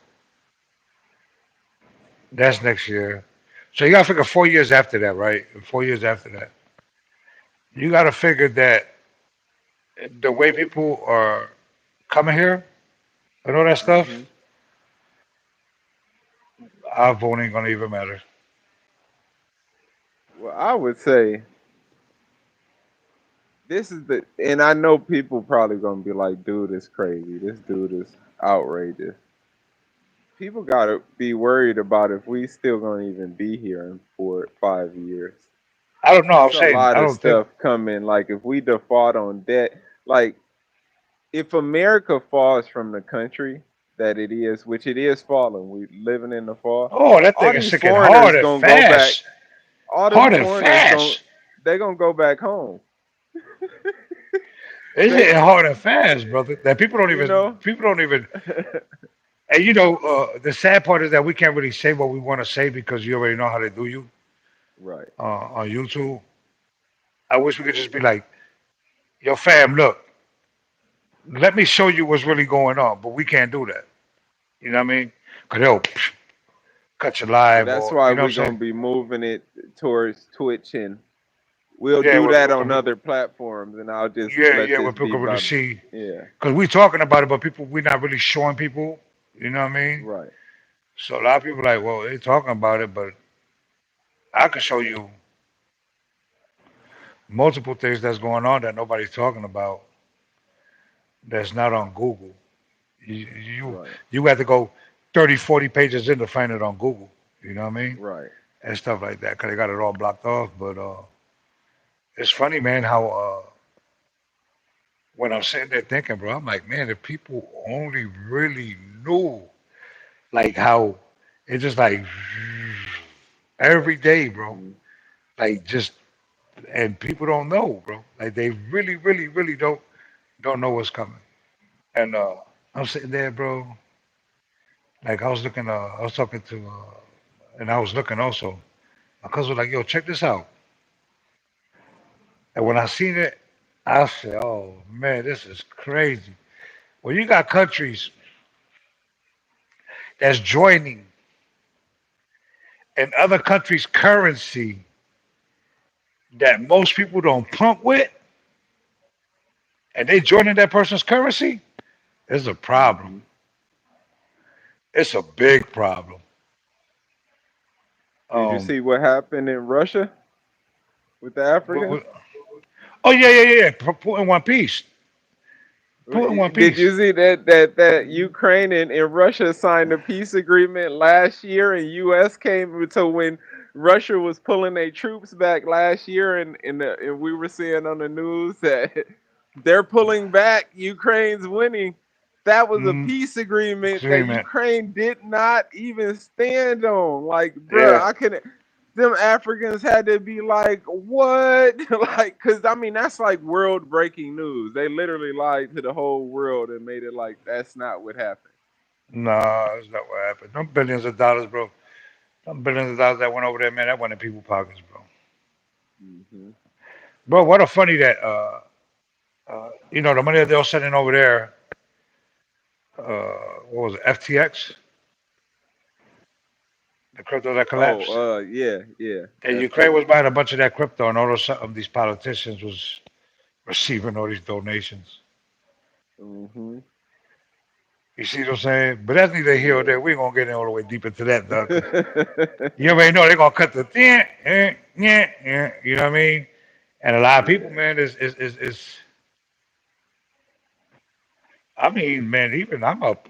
That's next year. So you got to figure 4 years after that, right? 4 years after that, you got to figure that the way people are coming here and all that stuff, Hmm. our vote ain't gonna even matter. Well, I would say this is and I know people probably gonna be like, dude is crazy. This dude is outrageous. People gotta be worried about if we still gonna even be here in 4 5 years. I don't know. I'm It's a saying lot I of don't think. stuff coming. Like if we default on debt, like if America falls from the country that it is, which it is falling, we living in the fall. Oh, that All thing is these sinking foreigners hard and gonna go back. fast, All them hard and foreigners gonna fast. they gonna go back home. It's They, hitting hard and fast, brother. That you know, people don't even. And you know, the sad part is that we can't really say what we want to say because you already know how they do you right. on YouTube. I wish we could just be like, "Yo, fam, look, let me show you what's really going on," but we can't do that. You know what I mean? Cause they'll cut you Well, live, that's or why you know what I'm we're saying? gonna be moving it towards Twitch, and we'll Yeah, do that on other platforms. And I'll just let yeah, where this people be can really my see. yeah. Cause we talking about it, but people we're not really showing people. You know what I mean? Right. So a lot of people are like, well, they talking about it, but I can show you multiple things that's going on that nobody's talking about that's not on Google. You Right. you have to go 30, 40 pages in to find it on Google. You know what I mean? Right. And stuff like that because they got it all blocked off. But it's funny, man, how when I'm sitting there thinking, bro, I'm like, man, if people only really knew, like how it's just like every day, bro, Hmm. like just and people don't know, bro. Like they really, really, really don't know what's coming. And I'm sitting there, bro. Like I was talking to, and I was looking also. My cousin was like, "Yo, check this out." And when I seen it, I said, "Oh man, this is crazy." Well, you got countries that's joining in other countries' currency that most people don't pump with, and they joining that person's currency. It's a problem. Hmm. It's a big problem. Did you Um, see what happened in Russia with the what, Africans? what, oh yeah, yeah, yeah, yeah. Put in one piece. Put in one Did piece. you see that Ukraine and Russia signed a peace agreement last year, and U.S. came so when Russia was pulling their troops back last year, and we were seeing on the news that they're pulling back, Ukraine's winning. That was a Mm, peace agreement that agreement. Ukraine did not even stand on. Like, bruh, Yeah. I couldn't. Them Africans had to be like, what? Like, cause I mean, that's like world breaking news. They literally lied to the whole world and made it like that's not what happened. Nah, that's not what happened. Them billions of dollars, bro. Them billions of dollars that went over there, man. That went in people's pockets, bro. Hmm. Bro, what a funny that the money that they were sending over there. What was it? FTX, the crypto that Oh, collapsed. yeah, yeah, And Ukraine was FTX. buying a bunch of that crypto, and all of a sudden, these politicians was receiving all these donations. Hmm. You see what I'm saying? But that's neither here or Yeah. there. We ain't gonna get in all the way deep into that, dog. Because you already know they're gonna cut the yeah. You know what I mean? And a lot of people, Yeah. man, is I mean, man, even I'm up,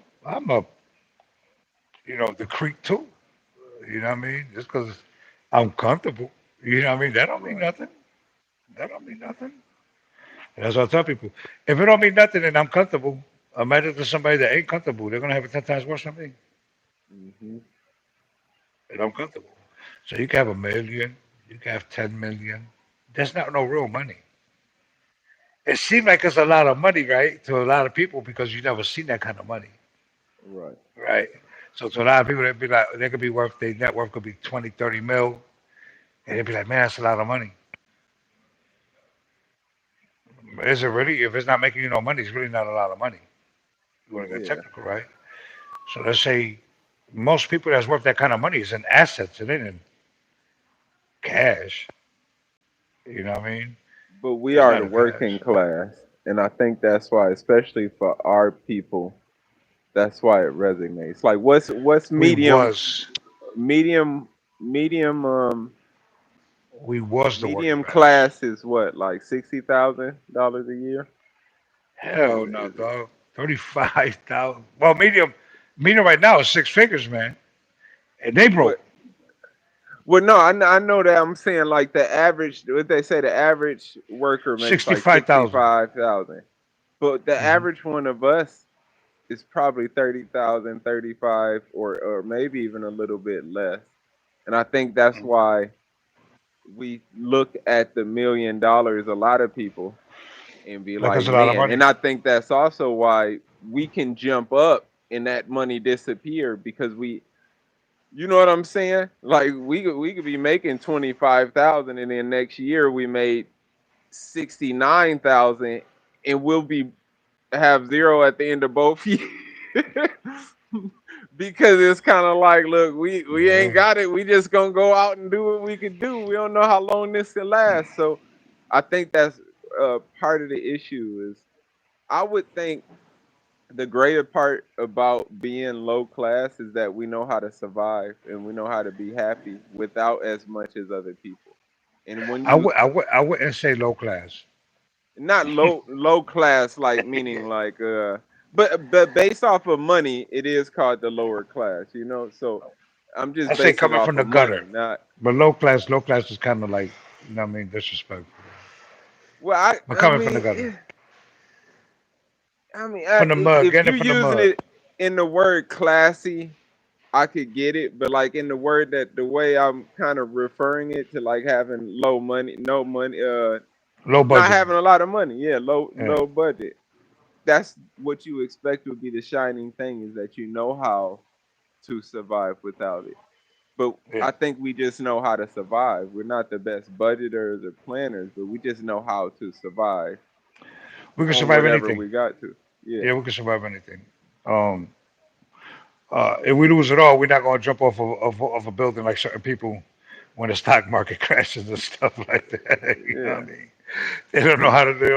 the creek too. You know what I mean? Just because I'm comfortable. You know what I mean? That don't mean Right. nothing. That don't mean nothing. And that's what I tell people. If it don't mean nothing and I'm comfortable, imagine to somebody that ain't comfortable. They're gonna have it 10 times worse than me. Hmm. And I'm comfortable. So you can have a million, you can have 10 million. That's not no real money. It seems like it's a lot of money, right, to a lot of people because you never seen that kind of money, Right. right? So to a lot of people, they'd be like, they could be worth, their net worth could be 20, 30 mil, and they'd be like, man, that's a lot of money. Is it really? If it's not making you no money, it's really not a lot of money. You want to get Yeah. technical, right? So let's say most people that's worth that kind of money is in assets, it ain't in cash. You know what I mean? But we It's are not the in working cash. class, and I think that's why, especially for our people, that's why it resonates. Like, what's We medium, was medium, medium, we was the working medium class. class is what, like $60,000 a year? Hell no, dog. 35,000. Well, medium right now is six figures, man. And they broke What? Well, no, I know that. I'm saying like the average. What they say, the average worker makes like 65,000. 65,000, but the Mm-hmm. average one of us is probably 30,000, 35, or maybe even a little bit less. And I think that's why we look at the $1 million. A lot of people and be Like like, it's a lot of man. money. And I think that's also why we can jump up and that money disappear because we, you know what I'm saying? Like we could be making 25,000 and then next year we made 69,000 and we'll be have zero at the end of both years. Because it's kind of like, look, we ain't Yeah. got it. We just gonna go out and do what we could do. We don't know how long this can last. So I think that's part of the issue is I would think the greater part about being low class is that we know how to survive and we know how to be happy without as much as other people. And when I you would I would I wouldn't say low class. not low class like meaning like but based off of money, it is called the lower class, you know? So I'm I just say basing coming off from the of money, gutter. not But low class is kind of like, I mean, disrespectful. well But I coming from the mean gutter. From the mud, if getting you're it from the using mud. it in the word classy, I could get it, but like in the word that the way I'm kind of referring it to like having low money, no money, Low not budgeting. having a lot of money, yeah, Yeah. low budget. That's what you expect would be the shining thing is that you know how to survive without it. But Yeah. I think we just know how to survive. We're not the best budgeters or planners, but we just know how to survive We can on survive whatever anything. we got to. Yeah, Yeah, we can survive anything. Um, if we lose it all, we're not going to jump off of a building like certain people when the stock market crashes and stuff like that. You know what yeah. I mean? They don't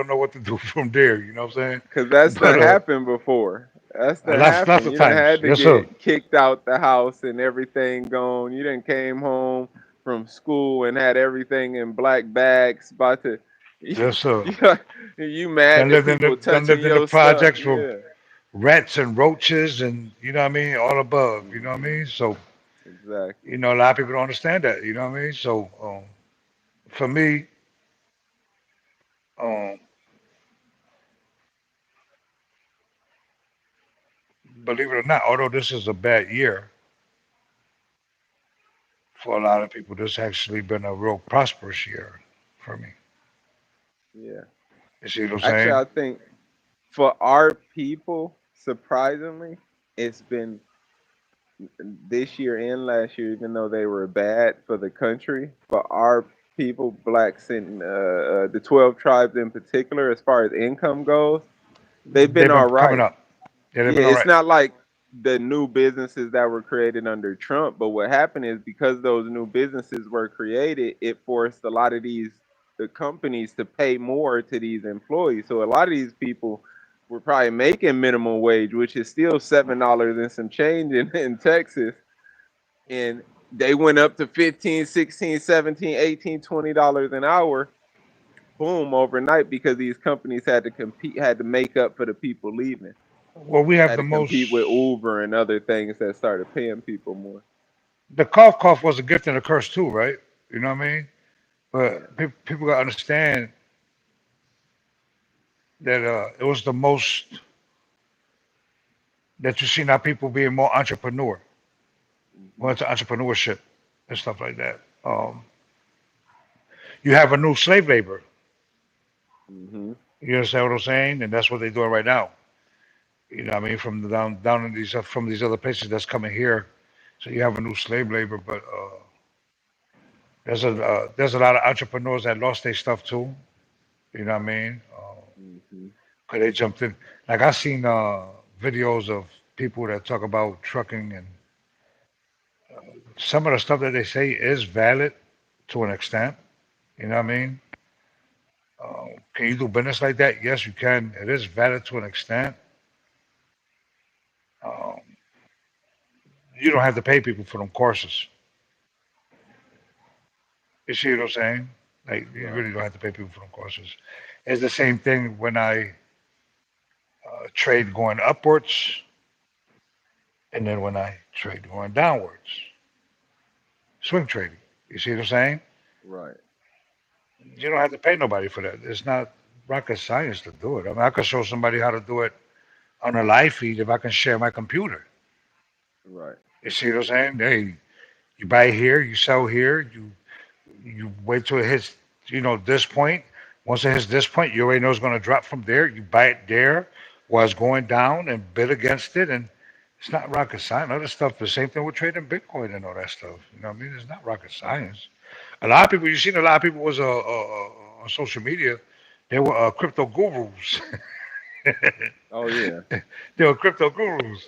know what to do from there. You know what I'm saying? Because that's done But happened before. That's the Lots happen. of You done times. had to Yes, sir. get kicked out the house and everything gone. You done came home from school and had everything in black bags. About to, Yes, sir. you, you mad that people Done touching lived in the your stuff? projects with Yeah. rats and roaches and you know what I mean, all above. You know what I Hmm. mean. So Exactly. a lot of people don't understand that. You know what I mean. So for me, um, believe it or not, although this is a bad year for a lot of people, this actually been a real prosperous year for me. Yeah. You see what I'm Actually, saying? I think for our people, surprisingly, it's been this year and last year, even though they were bad for the country, for our people, blacks in the 12 tribes in particular, as far as income goes, they've been They've been all coming right. up. Yeah, they've Yeah, been all it's right. not like the new businesses that were created under Trump, but what happened is because those new businesses were created, it forced a lot of these the companies to pay more to these employees. So a lot of these people were probably making minimum wage, which is still $7 and some change in Texas, and they went up to 15, 16, 17, 18, $20 an hour, boom, overnight, because these companies had to compete, had to make up for the people leaving, Well, we have had the to compete with most. Uber and other things that started paying people more. The cough was a gift and a curse too, right? You know what I mean? Yeah. But people gotta understand that it was the most that you see now people being more entrepreneur, more Hmm. into entrepreneurship and stuff like that. You have a new slave labor. Hmm. You understand what I'm saying? And that's what they're doing right now. You know what I mean? From the down in these from these other places that's coming here. So you have a new slave labor, but there's a lot of entrepreneurs that lost their stuff too. You know what I mean? Hmm. Cause they jumped in. Like I seen videos of people that talk about trucking and some of the stuff that they say is valid to an extent. You know what I mean? Can you do business like that? Yes, you can. It is valid to an extent. Um, you don't have to pay people for them courses. You see what I'm saying? Like you Right. really don't have to pay people for them courses. It's the same thing when I trade going upwards, and then when I trade going downwards, swing trading. You see what I'm saying? Right. You don't have to pay nobody for that. It's not rocket science to do it. I mean, I could show somebody how to do it on a live feed if I can share my computer. Right. You see what I'm saying? Hey, you buy here, you sell here, you wait till it hits, this point. Once it hits this point, you already know it's going to drop from there. You buy it there while it's going down and bid against it. And it's not rocket science. Other stuff, the same thing with trading Bitcoin and all that stuff. You know what I mean? It's not rocket science. A lot of people, you've seen a lot of people was on social media, they were crypto gurus. Oh yeah. They were crypto gurus.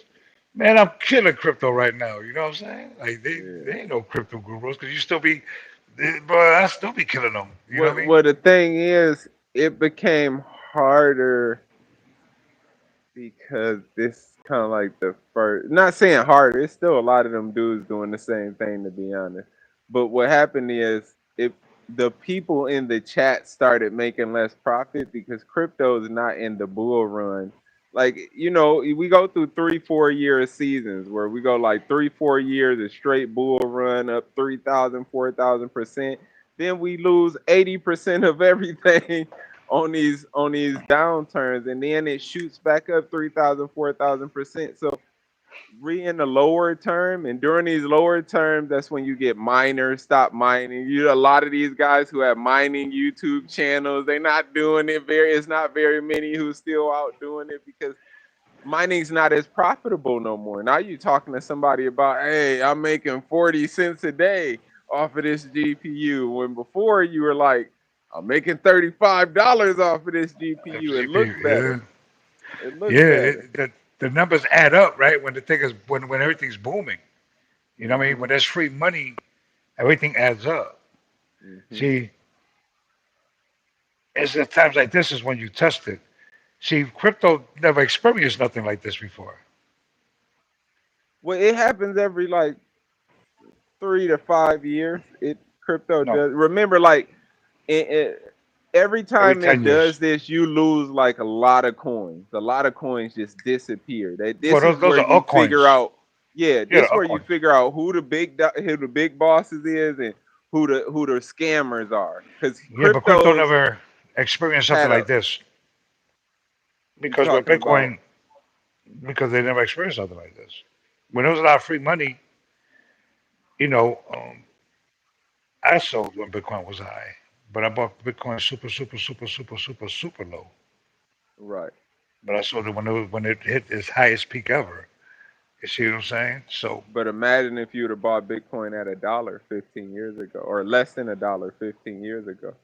Man, I'm killing crypto right now. You know what I'm saying? Like Yeah. they ain't no crypto gurus because you still be, bro. I still be killing them. You know what I What mean? what the thing is, it became harder because this kind of like the first, not saying harder, it's still a lot of them dudes doing the same thing, to be honest. But what happened is it the people in the chat started making less profit because crypto is not in the bull run. Like, we go through 3 4 year seasons where we go like 3 4 years of straight bull run up 3,000 4,000%. Then we lose 80% of everything on these downturns, and then it shoots back up 3,000 4,000%. So we in the lower term, and during these lower terms, that's when you get miners stop mining. A lot of these guys who have mining YouTube channels, they're not doing it very. It's not very many who still out doing it because mining's not as profitable no more. Now you talking to somebody about, hey, I'm making 40 cents a day off of this GPU. When before you were like, I'm making $35 off of this GPU. It GP, looked yeah, better. It looked yeah. better. The numbers add up, right? When the thing is when everything's booming. You know what I mean? Hmm. When there's free money, everything adds up. Hmm. See, it's at times like this is when you test it. See, crypto never experienced nothing like this before. Well, it happens every like 3 to 5 years. It crypto No, does. Remember, like it, every every time it 10 years. does this, you lose like a lot of coins. A lot of coins just disappear. That Well, this is those where are you figure altcoins. out. Yeah, Yeah, this the where you altcoins. figure out who the big bosses is and who the scammers are. Because Yeah, but crypto cryptos never experienced something had like a. this You because with talking about Bitcoin, because they never experienced something like this. When there was a lot of free money, you know, I sold when Bitcoin was high, but I bought Bitcoin super, super, super, super, super, super low. right? But I sold it when it hit its highest peak ever. You see what I'm saying? So But imagine if you'd have bought Bitcoin at a dollar 15 years ago, or less than a dollar 15 years ago,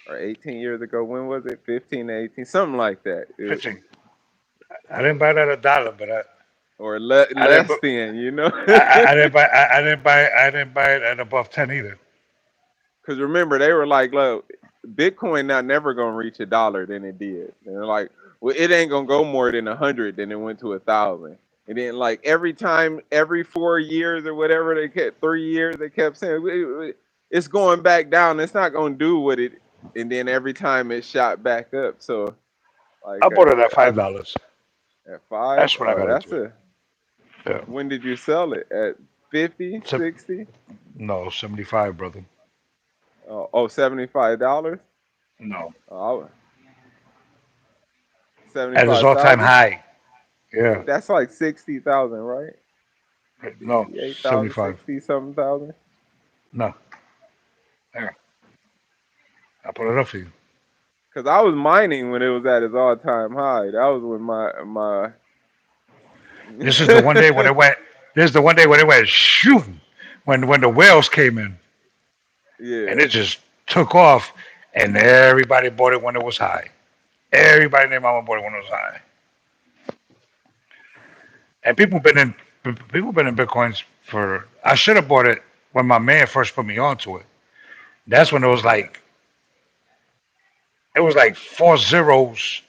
or 18 years ago. When was it? 15 to 18, something like that. 15. I didn't buy it at a dollar, but Or I didn't. less than, you know. I didn't buy. I didn't buy it at above 10 either. Because remember, they were like, "Look, Bitcoin not never gonna reach a dollar." Then it did. And they're like, "Well, it ain't gonna go more than 100." Then it went to 1,000. And then like every time, every 4 years or whatever, they kept 3 years. They kept saying, It's going back down. It's not gonna do what it." And then every time it shot back up. So like I bought it at I $5. at five. That's when I Oh, got that's into it. a. Yeah. When did you sell it? At 50, So, 60? no, 75, brother. Oh, $75. No, Oh, at its all-time 75,000. high. Yeah. That's like 60,000, right? No, 68,000, 75. 60 something thousand. No. There. I put it up for you. Cause I was mining when it was at its all time high. That was when my This is the one day when it went. This is the one day when it went shoo, when the whales came in and yeah, it just took off, and everybody bought it when it was high. Everybody named Mama bought it when it was high, and people been in bitcoins for. I should have bought it when my man first put me onto it. That's when it was like four zeros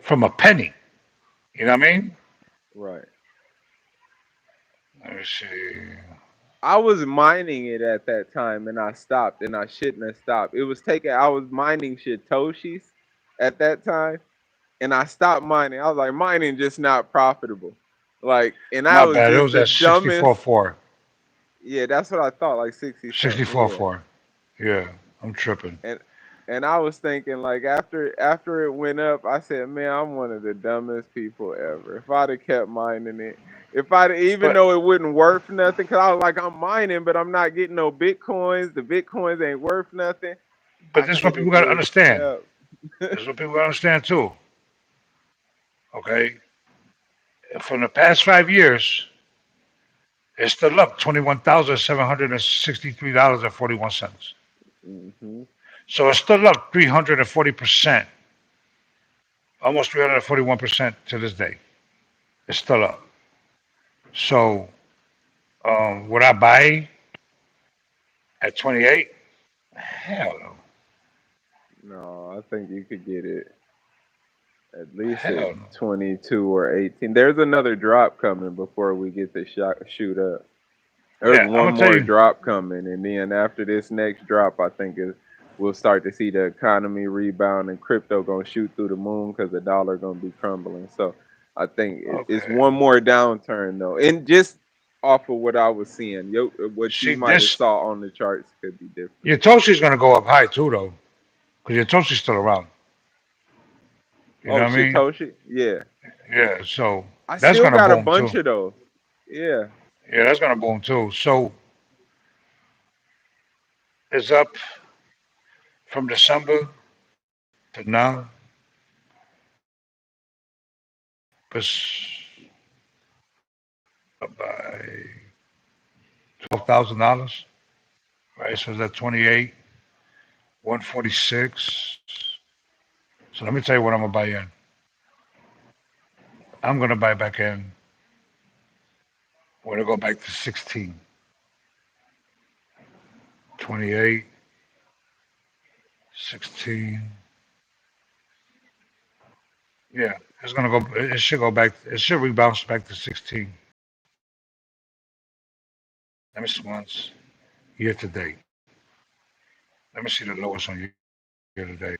from a penny. You know what I mean? right. Let me see. I was mining it at that time and I stopped and I shouldn't have stopped. It was taking I was mining Shitoshis at that time and I stopped mining. I was like, mining just not profitable. Like, and I My was bad. It just was the at dumbest. 64.4. Yeah, that's what I thought, like 60 something. Yeah. 64.4. Yeah, I'm tripping. And I was thinking like after it went up, I said, man, I'm one of the dumbest people ever. If I'd have kept mining it, if I'd even But though it wouldn't worth nothing, cause I was like, I'm mining, but I'm not getting no bitcoins. The bitcoins ain't worth nothing. but I this is what should people have got to just understand. kept. This is what people got to understand too. Okay, from the past 5 years, it's still up $21,763.41. Hmm. So it's still up 340%, almost 341% to this day. It's still up. So would I buy at 28? Hell no. No, I think you could get it at least at Hell no. 22 or 18. There's another drop coming before we get the shot shoot up. There's Yeah, I'm one gonna tell more you. drop coming, and then after this next drop, I think is we'll start to see the economy rebound and crypto gonna shoot through the moon because the dollar gonna be crumbling. So I think it's Okay. one more downturn though, and just off of what I was seeing, what you See, might have this saw on the charts could be different. your Toshi's gonna go up high too, though, because your Toshi's still around. You know Oh, what I mean? Satoshi, yeah, Yeah. So I that's still gonna got a boom too. bunch of those. Yeah, Yeah, that's gonna boom too. So it's up from December to now. It's up by $12,000. Right. So that's 28, 146. So let me tell you what I'm gonna buy in. I'm gonna buy back in. We're gonna go back to 16, 28, 16, Yeah, it's gonna go. It should go back. It should rebound back to 16. Let me see once year to date. Let me see the lowest on year to date.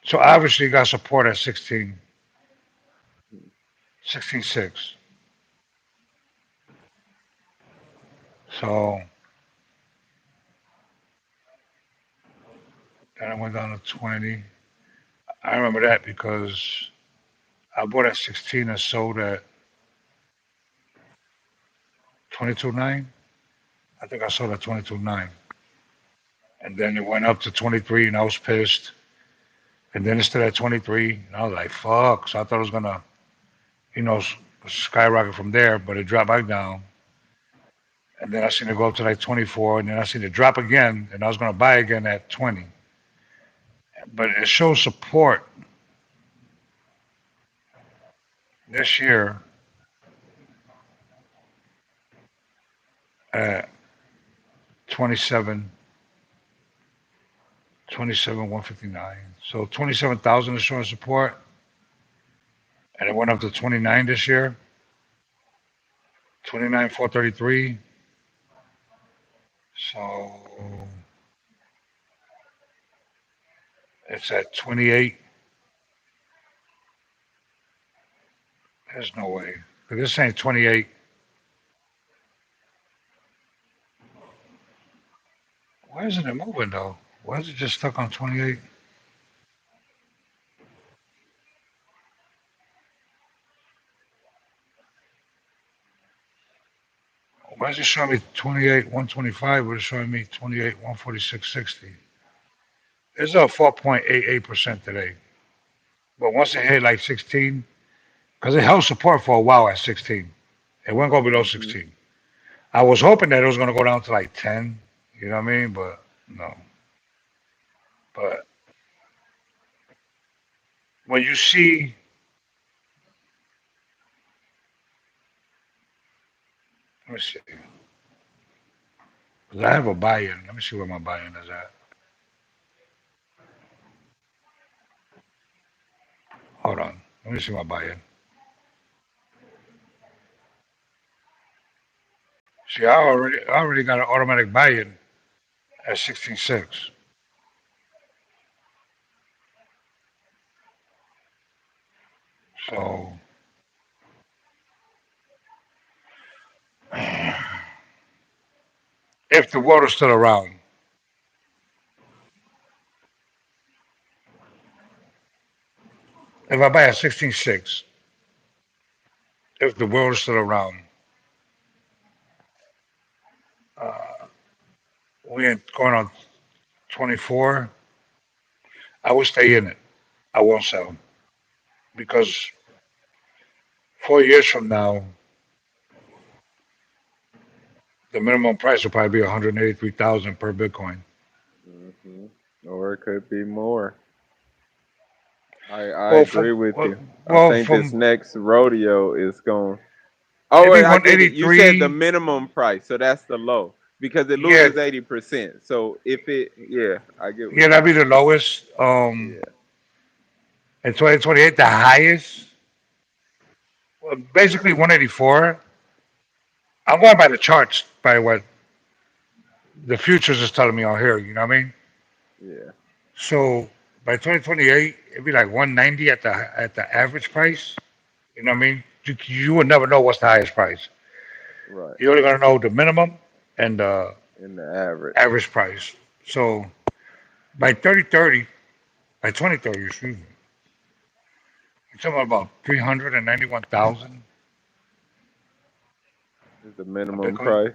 So obviously, you got support at 16.6. So then I went down to 20. I remember that because I bought at 16 and sold at 22.9. I think I sold at 22.9. And then it went up to 23, and I was pissed. And then it stood at 23, and I was like, fuck. So I thought it was gonna, you know, skyrocket from there, but it dropped back down. And then I seen it go up to like 24, and then I seen it drop again, and I was gonna buy again at 20. But it shows support this year at 27, 159. So 27,000 is showing support, and it went up to 29 this year, 29 433. So it's at 28. There's no way. But this ain't 28. Why isn't it moving though? Why is it just stuck on 28? Why is it showing me 28 125, but it's showing me 28 146.60? It's up 4.88% today. But once it hit like 16, because it held support for a while at 16, it wouldn't go below Mm-hmm. 16. I was hoping that it was going to go down to like 10, you know what I mean? But no. But when you see, let me see, because I have a buy in. Let me see where my buy in is at. Hold on. Let me see my buy in. See, I already got an automatic buy in at 16.6. So if the world is still around, if I buy at 16.6, if the world is still around, uh, we ain't going on 24. I will stay in it. I won't sell because 4 years from now, the minimum price will probably be 183,000 per Bitcoin. Mm-hmm. Or it could be more. I Well, agree with you. I well, think this from next rodeo is going. Oh, maybe wait, I get it. You said the 183. minimum price, so that's the low because it Yeah, loses 80%. So if it, yeah, I get what yeah, you're that'd be the saying. lowest. Yeah, In 2028, the highest, well, basically 184. I'm going by the charts, by what the futures is telling me on here. You know what I mean? yeah, So by 2028, it'd be like 190 at the average price. You know what I mean? You would never know what's the highest price. right. You're only gonna know the minimum and the In the average. average price. So by 3030, by 2030, excuse me, you're talking about 391,000 Is the a minimum Bitcoin. price.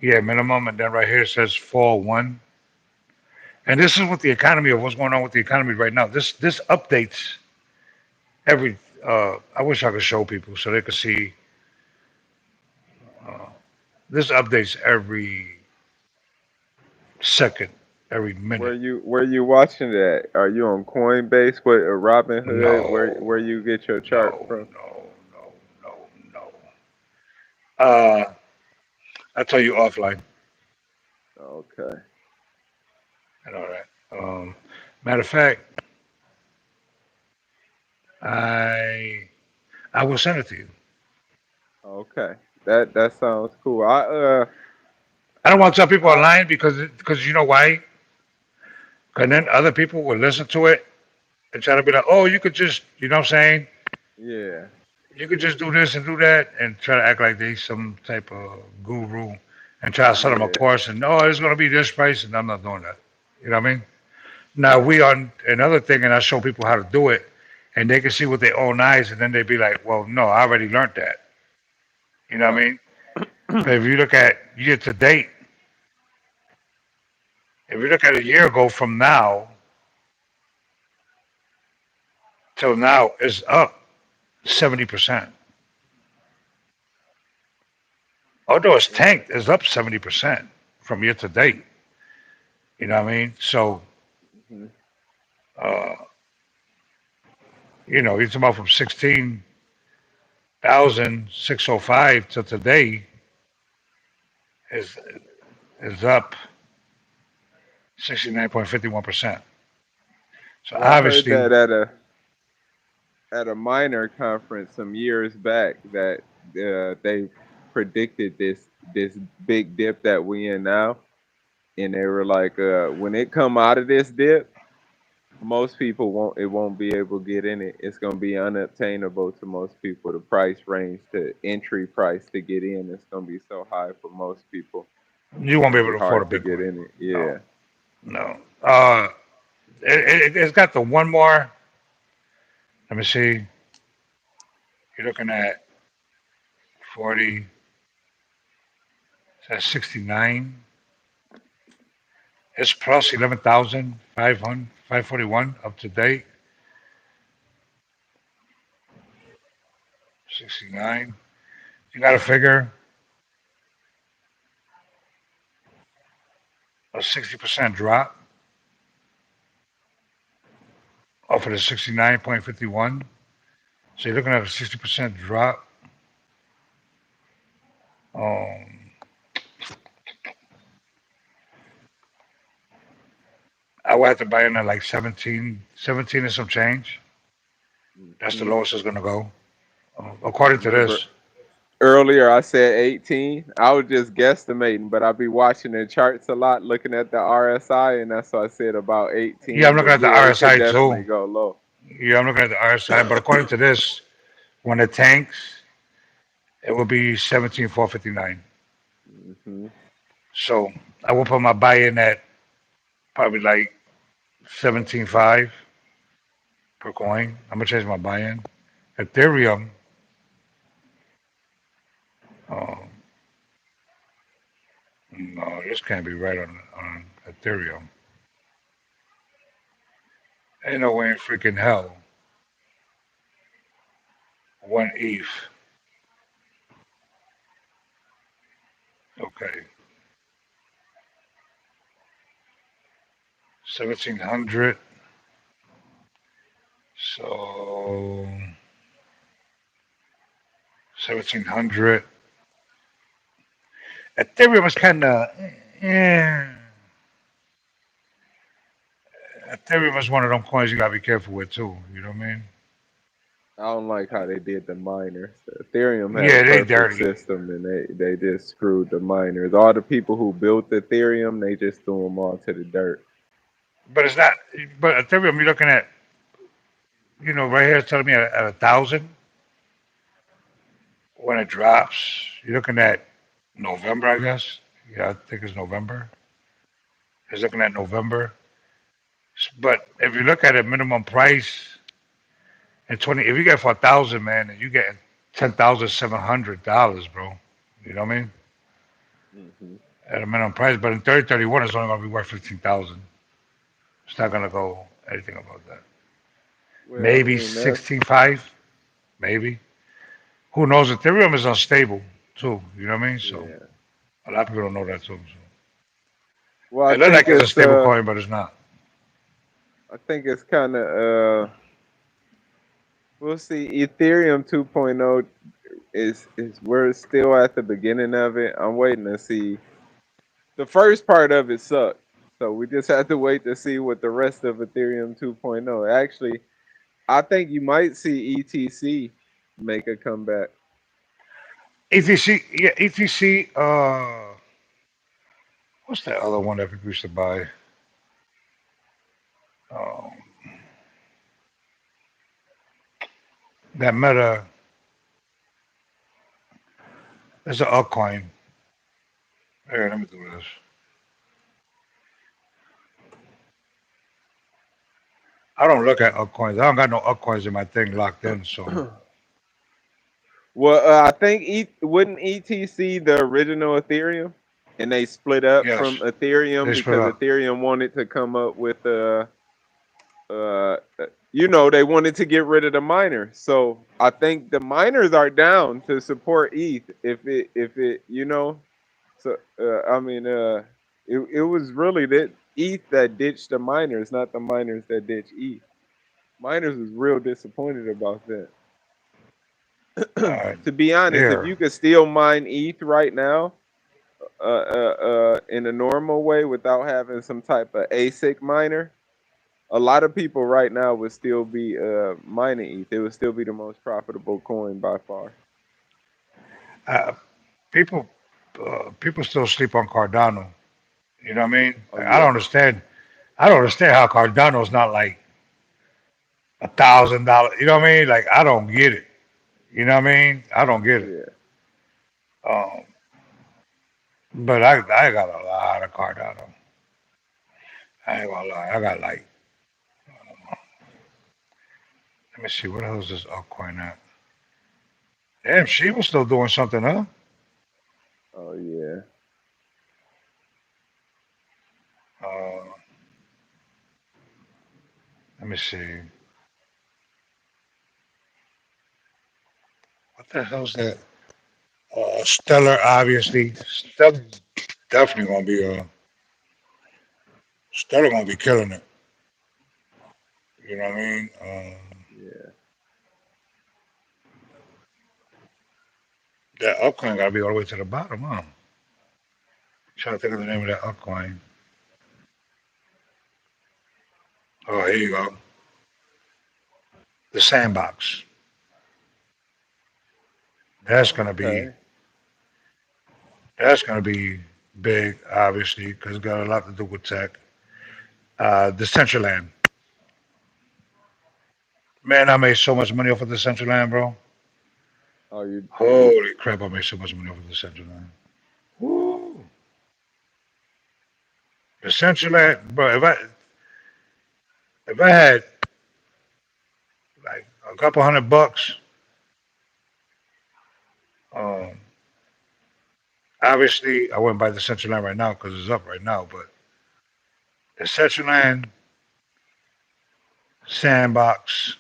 Yeah, minimum, and then right here it says 401. And this is what the economy of what's going on with the economy right now. This updates every. I wish I could show people so they could see. Uh, this updates every second, every minute. Where you watching that? Are you on Coinbase? What Robinhood? Where No, you get your chart no, from? no, no, no, no. Uh, I'll tell you offline Okay. and all that. Matter of fact, I I will send it to you. Okay, that sounds cool. I don't want to tell people I online because you know why? And then other people will listen to it and try to be like, oh, you could just, you know what I'm saying? yeah, You could just do this and do that and try to act like they some type of guru and try to sell them a yeah, course and, oh, it's going to be this price and I'm not doing that. You know what I mean? Now we on another thing and I show people how to do it and they can see with their own eyes and then they be like, well, no, I already learned that. You know what I right. mean? But if you look at year to date, if you look at a year ago from now till now, it's up 70%. Although it's Right. tanked, it's up 70% from year to date. You know what I mean? So, Hmm. uh, you're talking about from 16,605 to today is is up 69.51%. So Well, I heard obviously, that at a minor conference some years back that they predicted this big dip that we in now, and they were like, when it come out of this dip, most people won't be able to get in it. It's gonna be unobtainable to most people. The price range, the entry price to get in, is gonna be so high for most people. you It's won't be gonna able be to afford hard a to get Bitcoin. in it. No, Yeah. no. It's got the one more. Let me see. You're looking at 40. That's 69. It's plus 11,500, 541 up to date. 69. You got to figure a 60% drop off of the 69.51. So you're looking at a 60% drop. Um, I would have to buy in at like 17, 17 and some change. That's the Hmm. lowest it's going to go, I according to remember this. earlier I said 18. I was just guesstimating, but I be watching the charts a lot, looking at the RSI, and that's why I said about Yeah, I'm 18. looking But at the yeah, it could RSI definitely too. go low. Yeah, I'm looking at the RSI, but according to this, when it tanks, it will be 17,459. Hmm. So I will put my buy in at probably like 17.5 per coin. I'm gonna change my buy in. Ethereum, um, no, this can't be right on Ethereum. Ain't no way in freaking hell. One ETH. Okay, 1,700. So 1,700. Ethereum is kind of. Eh. Ethereum is one of them coins you gotta be careful with too. You know what I mean? I don't like how they did the miners. Ethereum had a Yeah, they perfect dirty, system, and they just screwed the miners. All the people who built Ethereum, they just threw them all to the dirt. but it's not. But Ethereum, you're looking at, right here, it's telling me at 1,000 when it drops. You're looking at November, I guess. Yeah, I think it's November. It's looking at November. But if you look at a minimum price and 20, if you get for 1,000, man, and you get $10,700, bro. You know what I mean? Hmm. At a minimum price, but in 3031, it's only gonna be worth 15,000. It's not gonna go anything above that. Well, I Maybe mean that's 16.5, maybe. Who knows? Ethereum is unstable too. You know what I mean? So yeah. a lot of people don't know that too. So Well, it looks like it's a stable coin, but it's not. I think it's kind of we'll see. Ethereum 2.0 is we're still at the beginning of it. I'm waiting to see. The first part of it sucked, so we just have to wait to see what the rest of Ethereum 2.0. Actually, I think you might see ETC make a comeback. ETC, yeah, ETC. What's that other one that people used to buy? Um, that Meta. There's an altcoin. Here, let me do this. I don't look at altcoins. I don't got no altcoins in my thing locked in. So Well, I think wouldn't ETC the original Ethereum, and they split up yes, from Ethereum they split because up. Ethereum wanted to come up with uh, they wanted to get rid of the miners. So I think the miners are down to support ETH if it. So I mean, it was really that ETH that ditched the miners, not the miners that ditched ETH. Miners was real disappointed about that. Uh, To be honest, if here, you could still mine ETH right now, in a normal way without having some type of ASIC miner, a lot of people right now would still be mining ETH. It would still be the most profitable coin by far. uh, people, people still sleep on Cardano. You know what I mean? Oh Like, I don't yeah, understand. I don't understand how Cardano's not like $1,000. You know what I mean? Like I don't get it. You know what I mean? I don't get it. yeah. Um, but I got a lot of Cardano. I ain't gonna lie. I got like, let me see, what else is altcoin at? Damn, she was still doing something, huh? Oh yeah. Uh, let me see. What the hell's that? Stellar, obviously. Stellar definitely gonna be Stellar gonna be killing it. You know what I mean? Yeah. That altcoin gotta be all the way to the bottom, huh? Trying to think of the name of that altcoin. Oh, here you go. The sandbox. That's gonna be Okay. that's gonna be big, obviously, because it's got a lot to do with tech. The Decentraland. Man, I made so much money off of the Decentraland, bro. Oh you. Holy crap, I made so much money off of the Decentraland. Woo! The Decentraland, bro. If I had like a couple $100, um, obviously I wouldn't buy the Decentraland right now because it's up right now. But the Decentraland, Sandbox,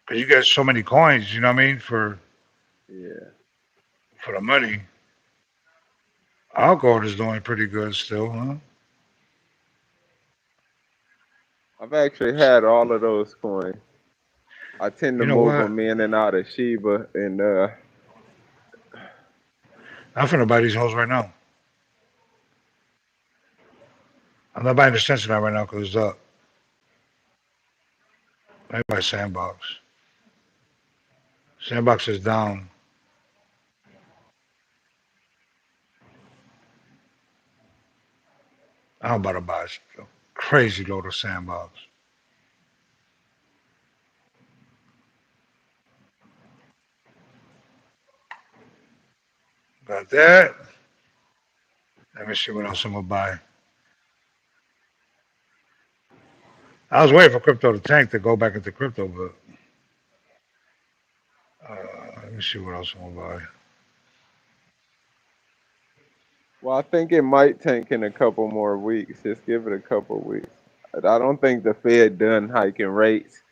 because you get so many coins. You know what I mean? Yeah. For the money, our gold is doing pretty good still, huh? I've actually had all of those coins. I tend to You know move what? them in and out of Shiba, and I'm finna buy these hoes right now. I'm not buying the Decentraland right now because it's up. I buy Sandbox. Sandbox is down. I'm about to buy a crazy load of Sandbox. Got that. Let me see what else I'm gonna buy. I was waiting for crypto to tank to go back into crypto, but let me see what else I'm gonna buy. well, I think it might tank in a couple more weeks. Just give it a couple weeks. I don't think the Fed done hiking rates.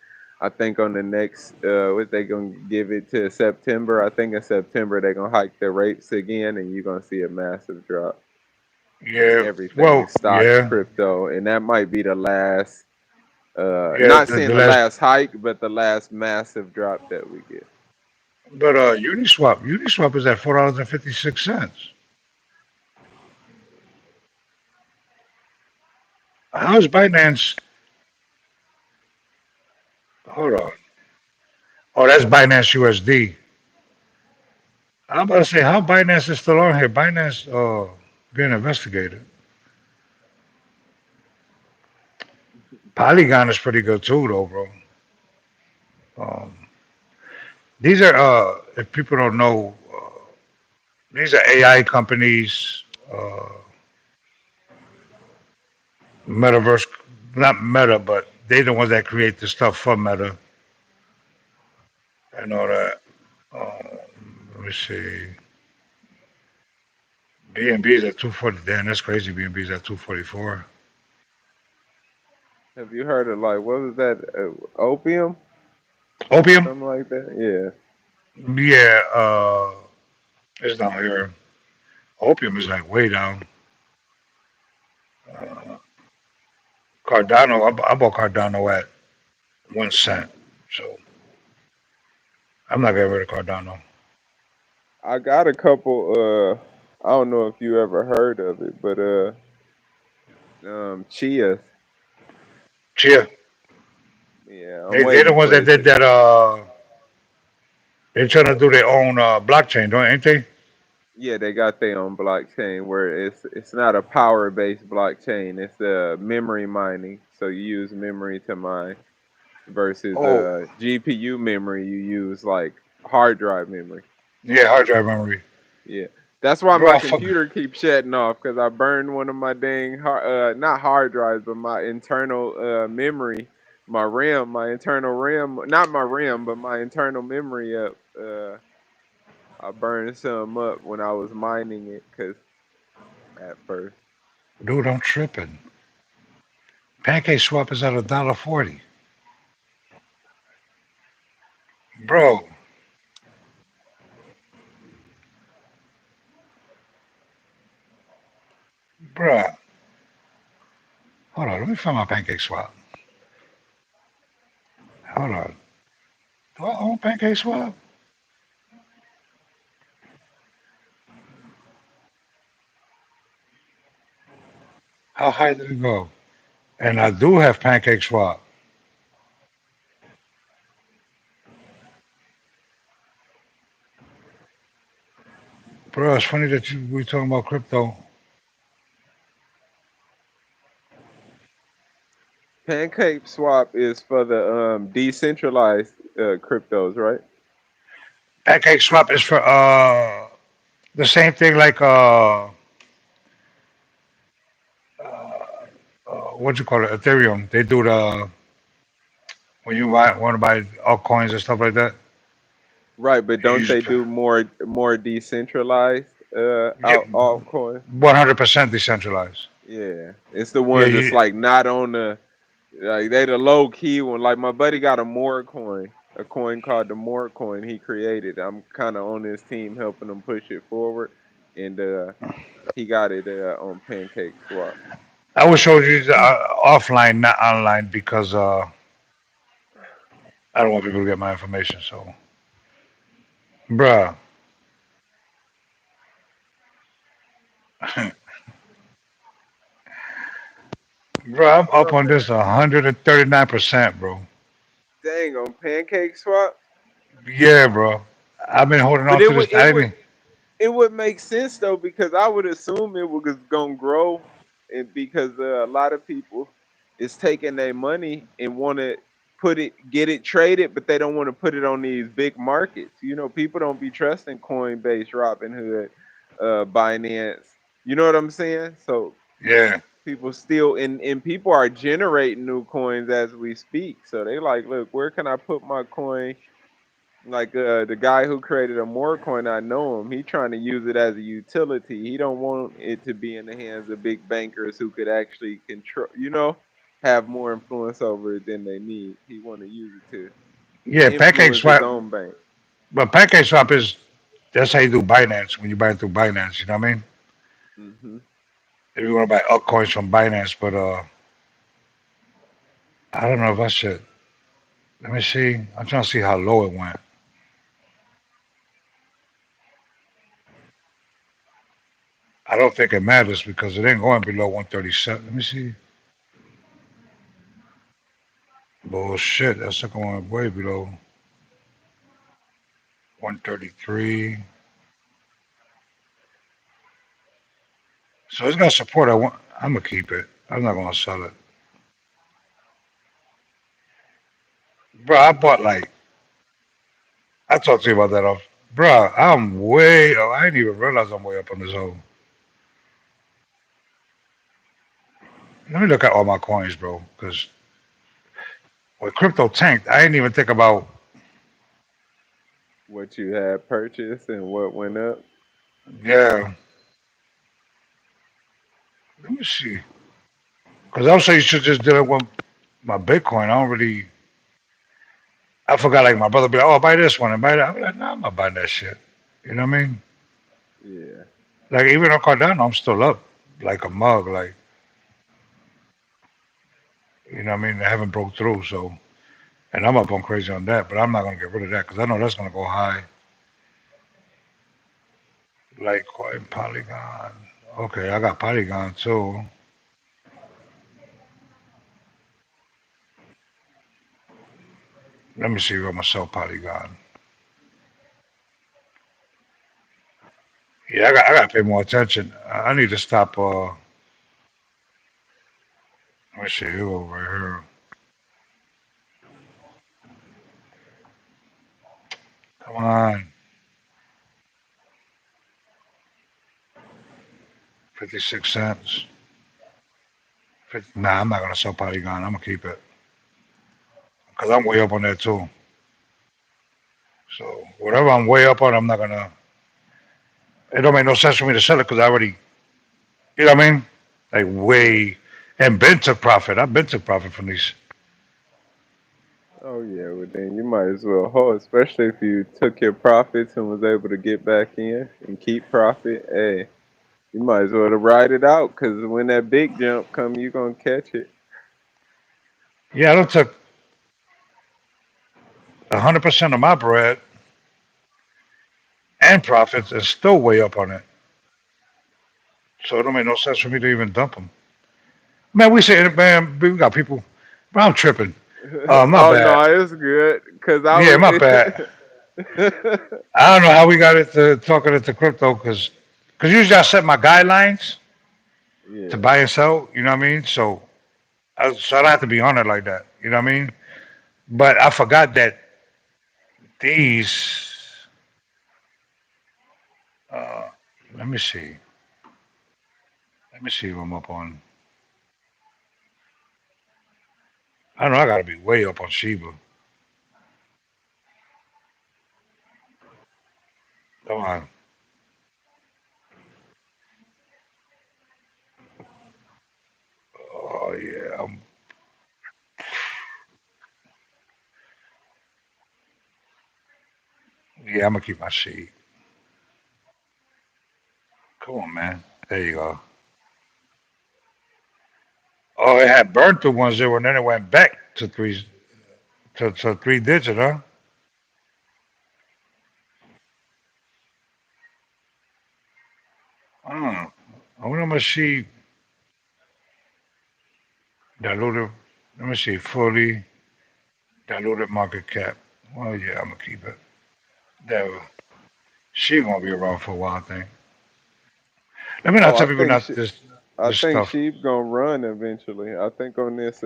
I think on the next, what they gonna give it to September. I think in September they're gonna hike the rates again, and you're gonna see a massive drop in Yeah. everything, Well, stocks, yeah. crypto, and that might be the last. Yeah. Not The saying the last, last hike, but the last massive drop that we get. but Uniswap is at $4.56. How is Binance? Hold on. Oh, that's Binance USD. I'm about to say how Binance is still on here. Binance being investigated. Polygon is pretty good too, though, bro. Um, these are if people don't know, these are AI companies. Metaverse, not Meta, but they the ones that create the stuff for Meta and all that. Let me see. B&B's at 240. Damn, that's crazy. B&B's at 244. Have you heard of like what was that opium, Opium? something like that? Yeah. Yeah, it's down here. Opium is like way down. Uh, Cardano, I bought Cardano at 1 cent. So I'm not getting rid of Cardano. I got a couple. I don't know if you ever heard of it, but chias. Chia. Yeah, I'm They the waiting ones for that it did to. that. They're trying to do their own blockchain, don't ain't they? Yeah, they got their own blockchain where it's not a power based blockchain. It's memory mining. So you use memory to mine versus Oh, GPU memory. You use like hard drive memory. yeah, hard drive memory. Yeah, that's why Bro, my I fuck. computer keeps shutting off because I burned one of my dang not hard drives, but my internal memory, my RAM, my internal RAM, not my RAM, but my internal memory up. I burned some up when I was mining it because at first. Dude, I'm tripping. Pancake swap is at $1.40. Bro, bruh. Hold on, let me find my pancake swap. Hold on. Do I own pancake swap? How high did it go? And I do have pancake swap. Bro, it's funny that we talking about crypto. Pancake swap is for the decentralized cryptos, right? Pancake swap is for the same thing like what you call it, Ethereum. They do the when you want to buy altcoins and stuff like that. Right, but You don't use they do more decentralized yeah, altcoins? 100% decentralized. Yeah, it's the Yeah, ones that's like not on the like they the low key one. Like my buddy got a more coin, a coin called the more coin he created. I'm kind of on his team helping him push it forward, and he got it on Pancake Swap. I would show you the, offline, not online, because I don't want people to get my information. So, bruh, bro, I'm What up up, on man? this 139%, bro. Dang, on Pancake Swap. Yeah, bro. I've been holding But on to this. I didn't. it would make sense though because I would assume it was gonna grow, and because a lot of people is taking their money and want to get it traded, but they don't want to put it on these big markets. You know, people don't be trusting Coinbase, Robinhood, Binance. You know what I'm saying? So Yeah, people still and people are generating new coins as we speak. So they like, look, where can I put my coin? Like the guy who created a more coin, I know him. He trying to use it as a utility. He don't want it to be in the hands of big bankers who could actually control, have more influence over it than they need. He want to use it to yeah. Pancake influence his swap, own bank. but pancake swap is that's how you do Binance when you buy it through Binance. You know what I mean? Hmm. If you want to buy altcoins from Binance, but I don't know if I should. Let me see. I'm trying to see how low it went. I don't think it matters because it ain't going below 137. Let me see. Bullshit. That second one way below 133. So it's got support. I'm gonna keep it. I'm not gonna sell it, bro. I bought like I talked to you about that off, bro. I'm way. Oh, I didn't even realize I'm way up on this whole. Let me look at all my coins, bro. Because when crypto tanked, I didn't even think about. What you had purchased and what went up. Yeah, let me see. Because I was saying you should just do it with my Bitcoin. I don't really. I forgot like my brother be like, oh, buy this one and buy that. I'm like, nah, I'm not buying that shit. You know what I mean? Yeah. Like even on Cardano, I'm still up like a mug. Like you know what I mean? I haven't broke through, so and I'm up on crazy on that. But I'm not gonna get rid of that because I know that's gonna go high. Like coin Polygon. Okay, I got Polygon too. Let me see if I'm gonna sell Polygon. Yeah, I got to pay more attention. I need to stop. Let me see. You over here. Come on. 56 cents. 50, nah, I'm not gonna sell Polygon. I'm gonna keep it because I'm way up on that too. So whatever I'm way up on, I'm not gonna. It don't make no sense for me to sell it because I already. You know what I mean? Like Yeah. way. And Ben took profit. I've been took profit from these. Oh yeah. Well then you might as well hold, especially if you took your profits and was able to get back in and keep profit. Hey, you might as well to ride it out because when that big jump come, you gonna catch it. Yeah, I don't took 100% of my bread and profits and still way up on it. So it don't make no sense for me to even dump them. Man, we say, man, we got people. Bro, I'm tripping. My Oh no, bad. it's good because I Yeah, was. my bad. I don't know how we got it to talking into crypto because usually I set my guidelines to Yeah. buy and sell. You know what I mean? So I don't have to be on it like that. You know what I mean? But I forgot that these. Uh, let me see. Let me see if I'm up on. I don't know. I got to be way up on Shiba. Come on. Oh yeah. Yeah. I'm gonna keep my seat. Come on, man. There you go. Oh, it had burned to 1-0 and then it went back to to three digit, huh? Hmm. I wonder how much she diluted. Let me see. Fully diluted market cap. Well, yeah, I'm gonna keep it. There. She gonna be around for a while, I think. Let me not Oh, tell people not I this think stuff. sheep gonna run eventually. I think on this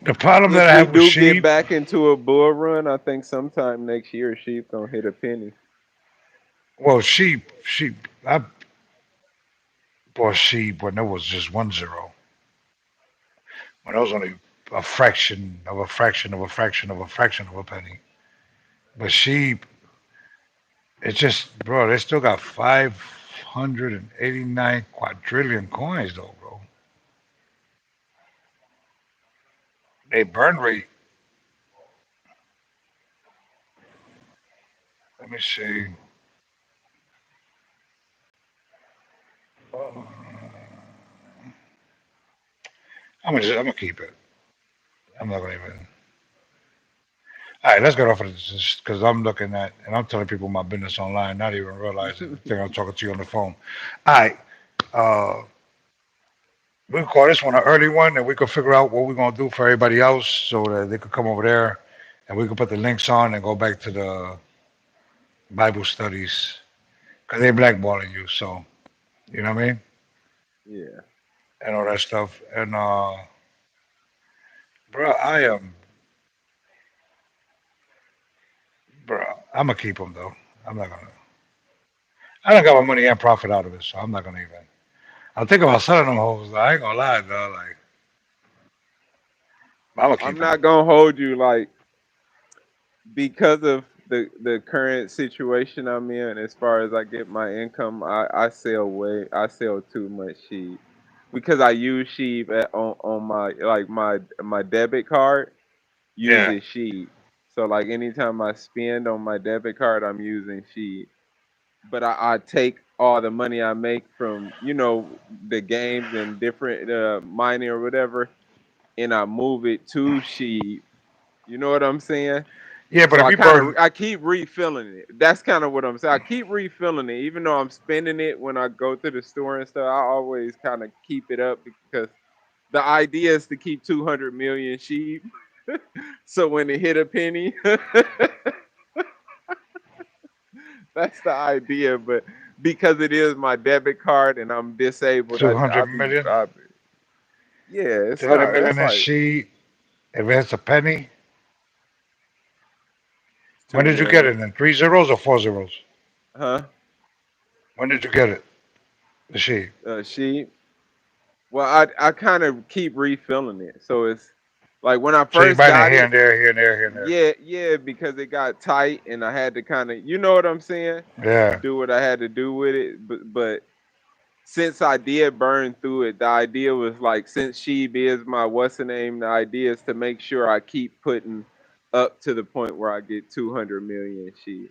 The problem that if I we have with do get sheep, back into a bull run, I think sometime next year sheep gonna hit a penny. well, sheep. I bought sheep when there was just 1-0. When there was only a fraction of a fraction of a fraction of a fraction of a penny. But sheep, it's just, bro, they still got 589 quadrillion coins, though, bro. They burn rate, let me see. Uh, I'm gonna keep it. I'm not gonna even. All right, let's get off of this because I'm looking at and I'm telling people my business online, not even realizing the thing I'm talking to you on the phone. All right, uh, We can call this one an early one, and we could figure out what we're gonna do for everybody else, so that they could come over there, and we could put the links on and go back to the Bible studies because they blackballing you. So you know what I mean, Yeah. and all that stuff. And bro, I am, bro, I'm gonna keep them though. I'm not gonna. I don't got my money and profit out of it, so I'm not gonna even. I'm thinking about selling them hoes. I ain't gonna lie, though. Like, I'm I'm keeping them. not gonna hold you like because of the current situation I'm in as far as I get my income, I sell too much sheep because I use sheep on my like my debit card Yeah, uses sheep. So like anytime I spend on my debit card, I'm using sheep. But I take all the money I make from the games and different mining or whatever, and I move it to sheep. You know what I'm saying? yeah, but So if you burn I keep refilling it. That's kind of what I'm saying. I keep refilling it, even though I'm spending it when I go to the store and stuff. I always kind of keep it up because the idea is to keep 200 million sheep. So when it hit a penny, that's the idea. But because it is my debit card and I'm disabled, two hundred million, yeah, it's two hundred not. million That's in like sheet, if it's a penny, when two did you get million, it? In three zeros or four zeros? huh? When did you get it? The sheet. Sheep. Well, I kind of keep refilling it, so it's like when I So you first buying it got here it, and there, here and there, here and there. yeah, because it got tight and I had to kind of, you know what I'm saying, Yeah, do what I had to do with it. But since I did burn through it, the idea was like, since Sheeb is my what's the name, the idea is to make sure I keep putting up to the point where I get 200 million Sheeb.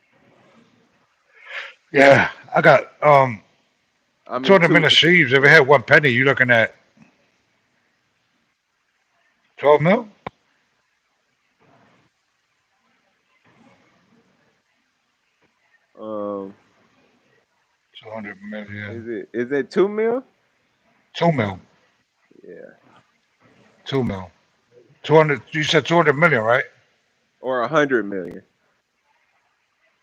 yeah. I got I'm two in hundred two. million sheaves. If it had one penny, you're looking at 12 mil. Um, 200 million. is it 2 mil? 2 mil. Yeah, 2 mil. 200. You said 200 million, right? or 100 million.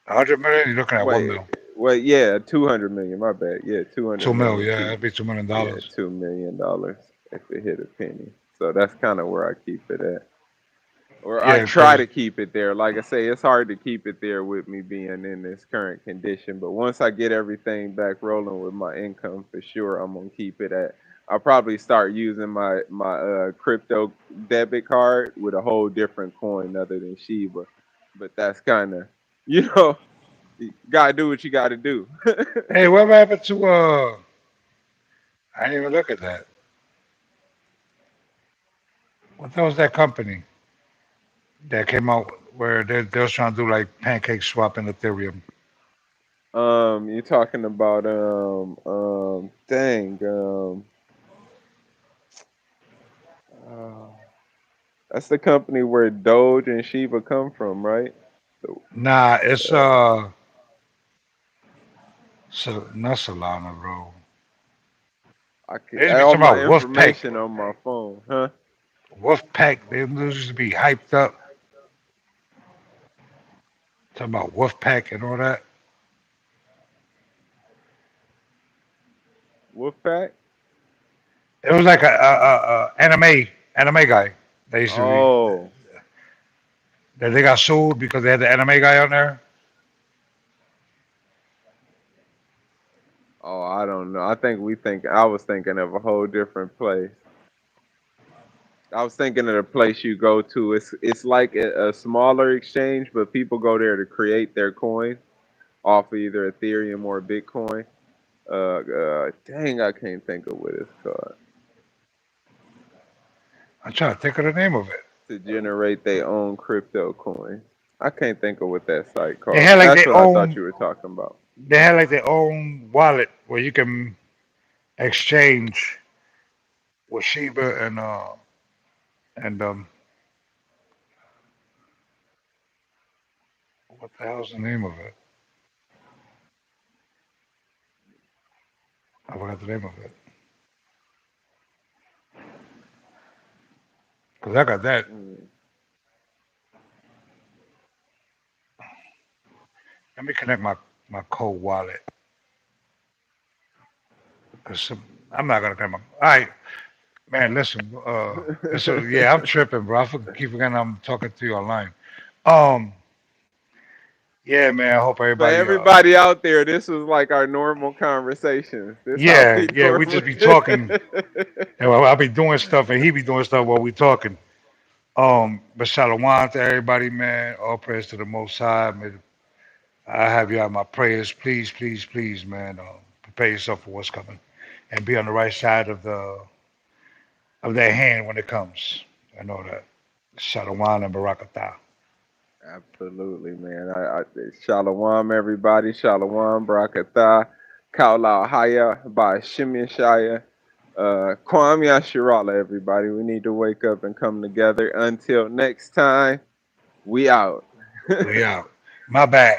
100 million. You're looking at one Wait, mil. wait, yeah, 200 million. My bad. Yeah, two hundred 2 mil. million. Yeah, Two, that'd be $2 million. yeah, $2 million if it hit a penny. So that's kind of where I keep it at, or I Yeah, try because to keep it there. Like I say, it's hard to keep it there with me being in this current condition. But once I get everything back rolling with my income, for sure, I'm gonna keep it at. I'll probably start using my crypto debit card with a whole different coin other than Shiba. But that's kind of, you know, you gotta do what you gotta do. hey, whatever happened to I didn't even look at that. What was that company that came out where they was trying to do like pancake swap in Ethereum? You're talking about uh, that's the company where Doge and Shiba come from, right? The, Nah, it's uh, so not Solana, bro. I They used to be all talking my about Wolfpack. information on my phone, huh? Wolfpack. They used to be hyped up talking about Wolfpack and all that. Wolfpack? It was like a anime guy. They used to be Oh, that they got sued because they had the anime guy on there. oh, I don't know. I was thinking of a whole different place. I was thinking of the place you go to. It's like a smaller exchange, but people go there to create their coins off of either Ethereum or Bitcoin. Dang, I can't think of what it's called I'm trying to think of the name of it. to generate their own crypto coins. I can't think of what that site They called, had but like that's their what I thought own. you were talking about. They had like their own wallet where you can exchange with Shiba and what the hell's the name of it? I forgot the name of it. 'Cause I got that. Mm. Let me connect my cold wallet because I'm not gonna connect my. All right, man. Listen, so yeah, I'm tripping, bro. Keep forgetting I'm talking to you online. Um, yeah, man. I hope For everybody. everybody out there, this was like our normal conversations. This how Yeah, we yeah. We normally. just be talking, and I'll be doing stuff, and he be doing stuff while we talking. But shalom to everybody, man. All praise to the Most High. May I have you on my prayers. Please, please, please, man. Prepare yourself for what's coming, and be on the right side of their hand when it comes. I know that. Shalom and Barakatah. Absolutely, man. Shalom, everybody. Shalom, Brakatah, Kaula Haya, by Shimon Shaya. Kwam Yashirala, everybody. We need to wake up and come together. Until next time, we out. We out. My bad.